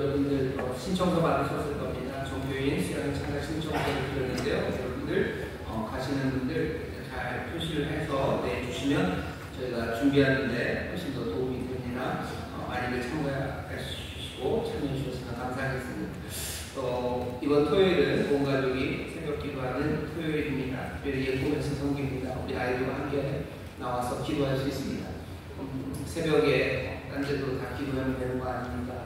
여러분들 신청서 받으셨을 겁니다. 종교인 수양 참가 신청서를 드렸는데요. 여러분들 가시는 분들 잘 표시를 해서 내주시면 저희가 준비하는데 훨씬 더 도움이 됩니다. 많이들 참여하시고 참여해 주셔서 감사하겠습니다. 이번 토요일은 온 가족이 새벽 기도하는 토요일입니다. 예고면서 성기입니다. 우리 아이들과 함께 나와서 기도할 수 있습니다. 새벽에 딴 데도 다 기도하면 되는 거 아닙니까?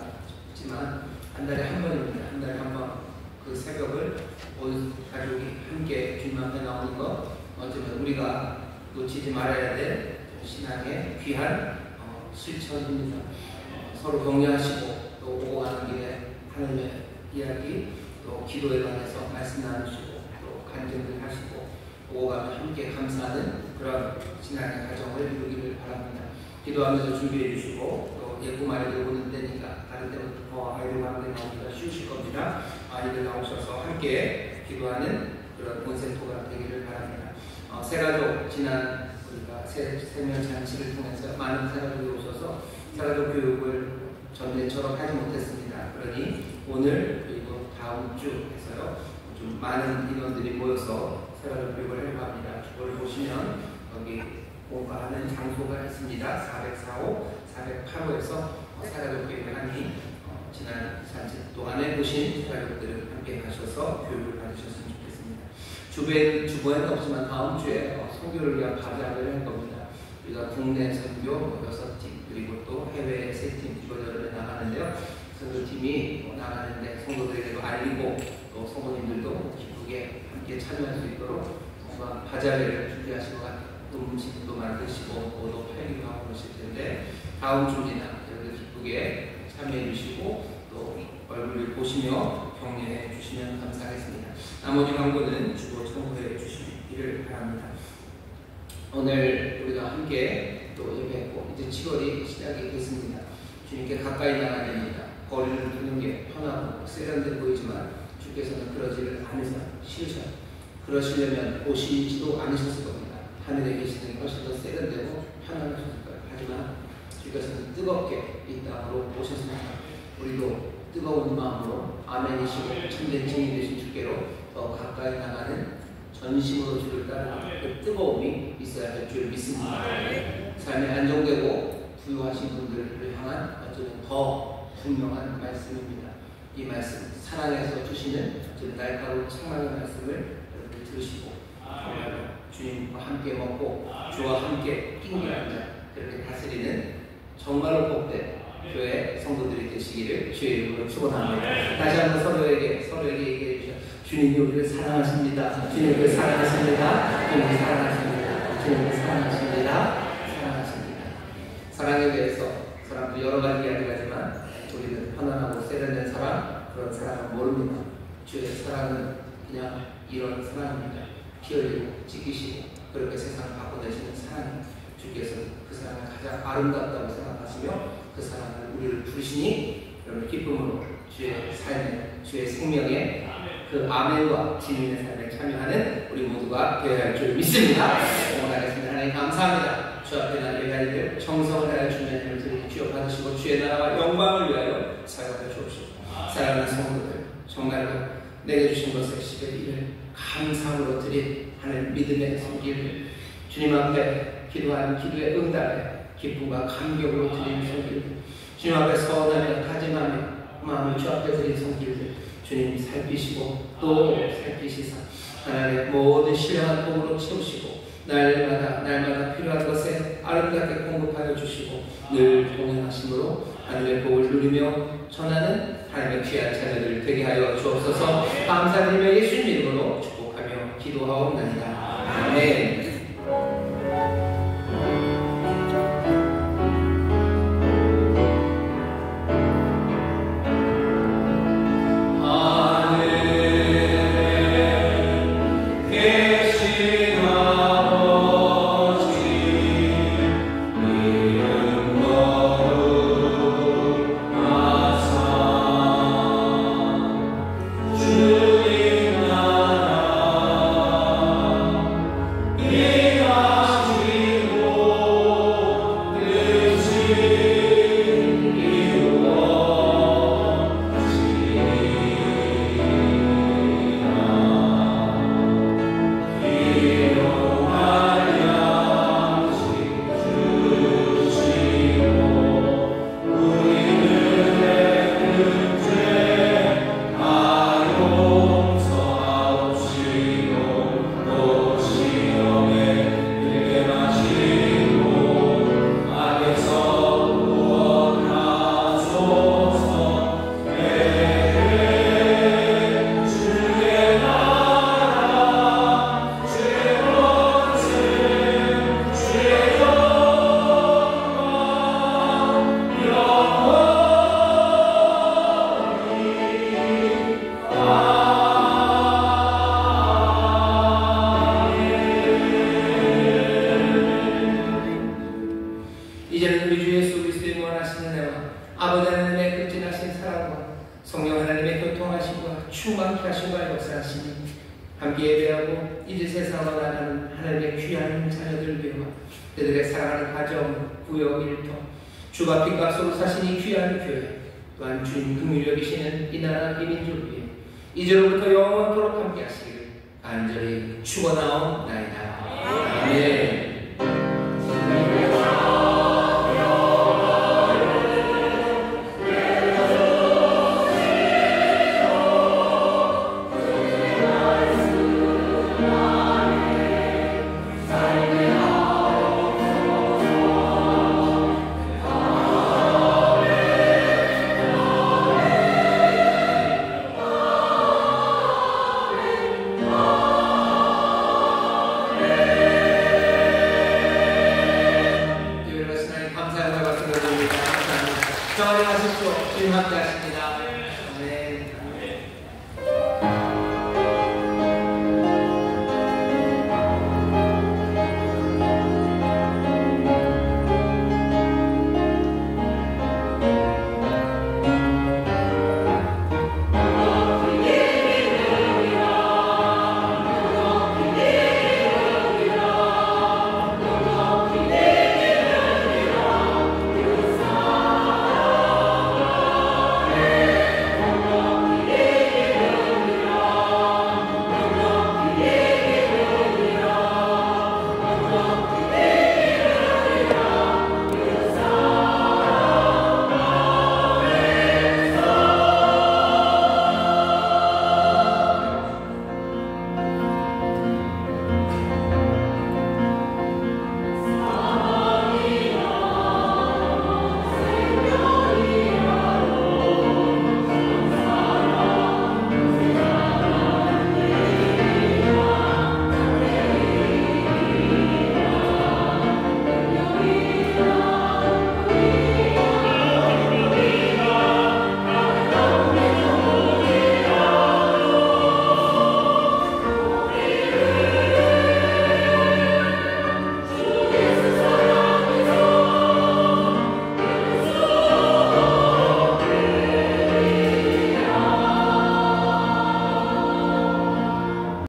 하지만 한 달에 한 번입니다. 한 달에 한 번 그 새벽을 온 가족이 함께 주님 앞에 나오는 것 어쩌면 우리가 놓치지 말아야 될 신앙의 귀한 실천입니다. 서로 격려하시고 또 오고 가는 길에 하나님의 이야기 또 기도에 관해서 말씀 나누시고 또 간증을 하시고 오고 가면 함께 감사하는 그런 신앙의 가정을 이루기를 바랍니다. 기도하면서 준비해 주시고 또 예고 아이들 오는 때니까 다른 때부터 아이들과 함께 나오기가 쉬우실 겁니다. 아이들 나오셔서 함께 기도하는 그런 온센토가 되기를 바랍니다. 새가족 지난 우리가 세면 잔치를 통해서 많은 새가족이 오셔서 새가족 교육을 전에처럼 하지 못했습니다. 그러니 오늘 그리고 다음 주 해서요 좀 많은 인원들이 모여서 새가족 교육을 하려고 합니다. 그걸 보시면 여기 공부하는 장소가 있습니다. 404호, 408호에서 새가족 교육을 하니 지난 잔치 동안에 보신 새가족들은 함께 가셔서 교육을 받으셨으면 좋겠습니다. 주보에는 없지만 다음 주에 선교를 위한 바작을 할 겁니다. 우리가 국내 선교 6팀 그리고 또 해외 3팀 이번 여름에 나가는데요. 선교팀이 나가는데 성도들에게도 알리고 또 성도님들도 기쁘게 함께 참여할 수 있도록 뭔가 바작을 준비하신 것 같아요. 음식도 만드시고 뭐도 팔기도 하고 그러실 텐데 다음 주나 여러분들 기쁘게 참여해 주시고 또 얼굴을 보시며 격려해 주시면 감사하겠습니다. 나머지 광고는 주로 참고해 주시기를 바랍니다. 오늘 우리가 함께 또 예배했고 이제 7월이 시작이 됐습니다. 주님께 가까이 나가야 됩니다. 거리를 두는 게 편하고 세련돼 보이지만 주께서는 그러지를 않으셔요. 그러시려면 오시지도 않으셨을 겁니다. 하늘에 계시는 훨씬 더 세련되고 편안하셨을 거예요. 하지만 주께서는 뜨겁게 이 땅으로 오셨습니다. 우리도 뜨거운 마음으로 아멘이시고 참된 증인 되신 주께로 더 가까이 나가는 전심으로 주를 따르는 그 뜨거움이 있어야 할 줄 믿습니다. 삶이 안정되고 부유하신 분들을 향한 어쩌면 더 분명한 말씀입니다. 이 말씀 사랑해서 주시는 어쩌면 날카로운 책망의 말씀을 여러분들 들으시고 주님과 함께 먹고 주와 함께 끼니 앉아 그렇게 다스리는 정말로 복된 교회 성도들이 되시기를 주의 이름으로 축원합니다. 다시 한번 서로에게 얘기해 주셔. 주님이 우리를 사랑하십니다. 주님이 우리를 사랑하십니다. 주님이 사랑하십니다. 주님이 사랑하십니다. 사랑하십니다. 사랑에 대해서 사람도 여러 가지 이야기를 하지만 우리는 편안하고 세련된 사랑 그런 사랑을 모릅니다. 주의 사랑은 그냥 이런 사랑입니다. 피 흘리고 지키시고 그렇게 세상을 바꿔내시는 사랑입니다. 주께서 그 사랑을 가장 아름답다고 생각하시며 그 사랑을 우리를 부르시니 여러분 기쁨으로 주의 삶에 주의 생명에 그 아멘과 주님의 삶에 참여하는 우리 모두가 되어야 할 줄 믿습니다. 응원하겠습니다. 하나님 감사합니다. 주 앞에 난 예배자들 정성을 다해 주님의 힘을 드리니 주여 받으시고 주의 나라와 영광을 위하여 사용하여 주옵시고 사랑하는 성도들 정말로 내게 주신 것을 11일을 감사함으로 드린 하나님 믿음의 손길 주님 앞에 기도하는 기도의 응답에 기쁨과 감격으로 드리는 손길 주님 앞에 서원하며 다짐하며 마음을 주 앞에 드린 손길들 주님 살피시고 또 살피시사 하나님의 모든 신령한 도움으로 채우시고 날마다 필요한 것에 아름답게 공급하여 주시고 늘 동행하심으로 하나님의 복을 누리며 전하는 하나님의 귀한 자녀들 되게 하여 주옵소서. 감사드리며 예수님 이름으로 축복하며 기도하옵나이다. 아멘. Yeah. 성령 하나님의 교통하심과 충만케 하심과 역사하시니 함께 예배하고 이제 세상으로 나가는 하나님의 귀한 자녀들 위하여 그들의 사랑하는 가정, 구역, 일터 주가 핏값으로 사시니 귀한 교회 또한 주님 긍휼히 여기시는 이 나라 이 민족 위에 이제로부터 영원토록 함께 하시기를 간절히 축원하옵나이다. 아멘.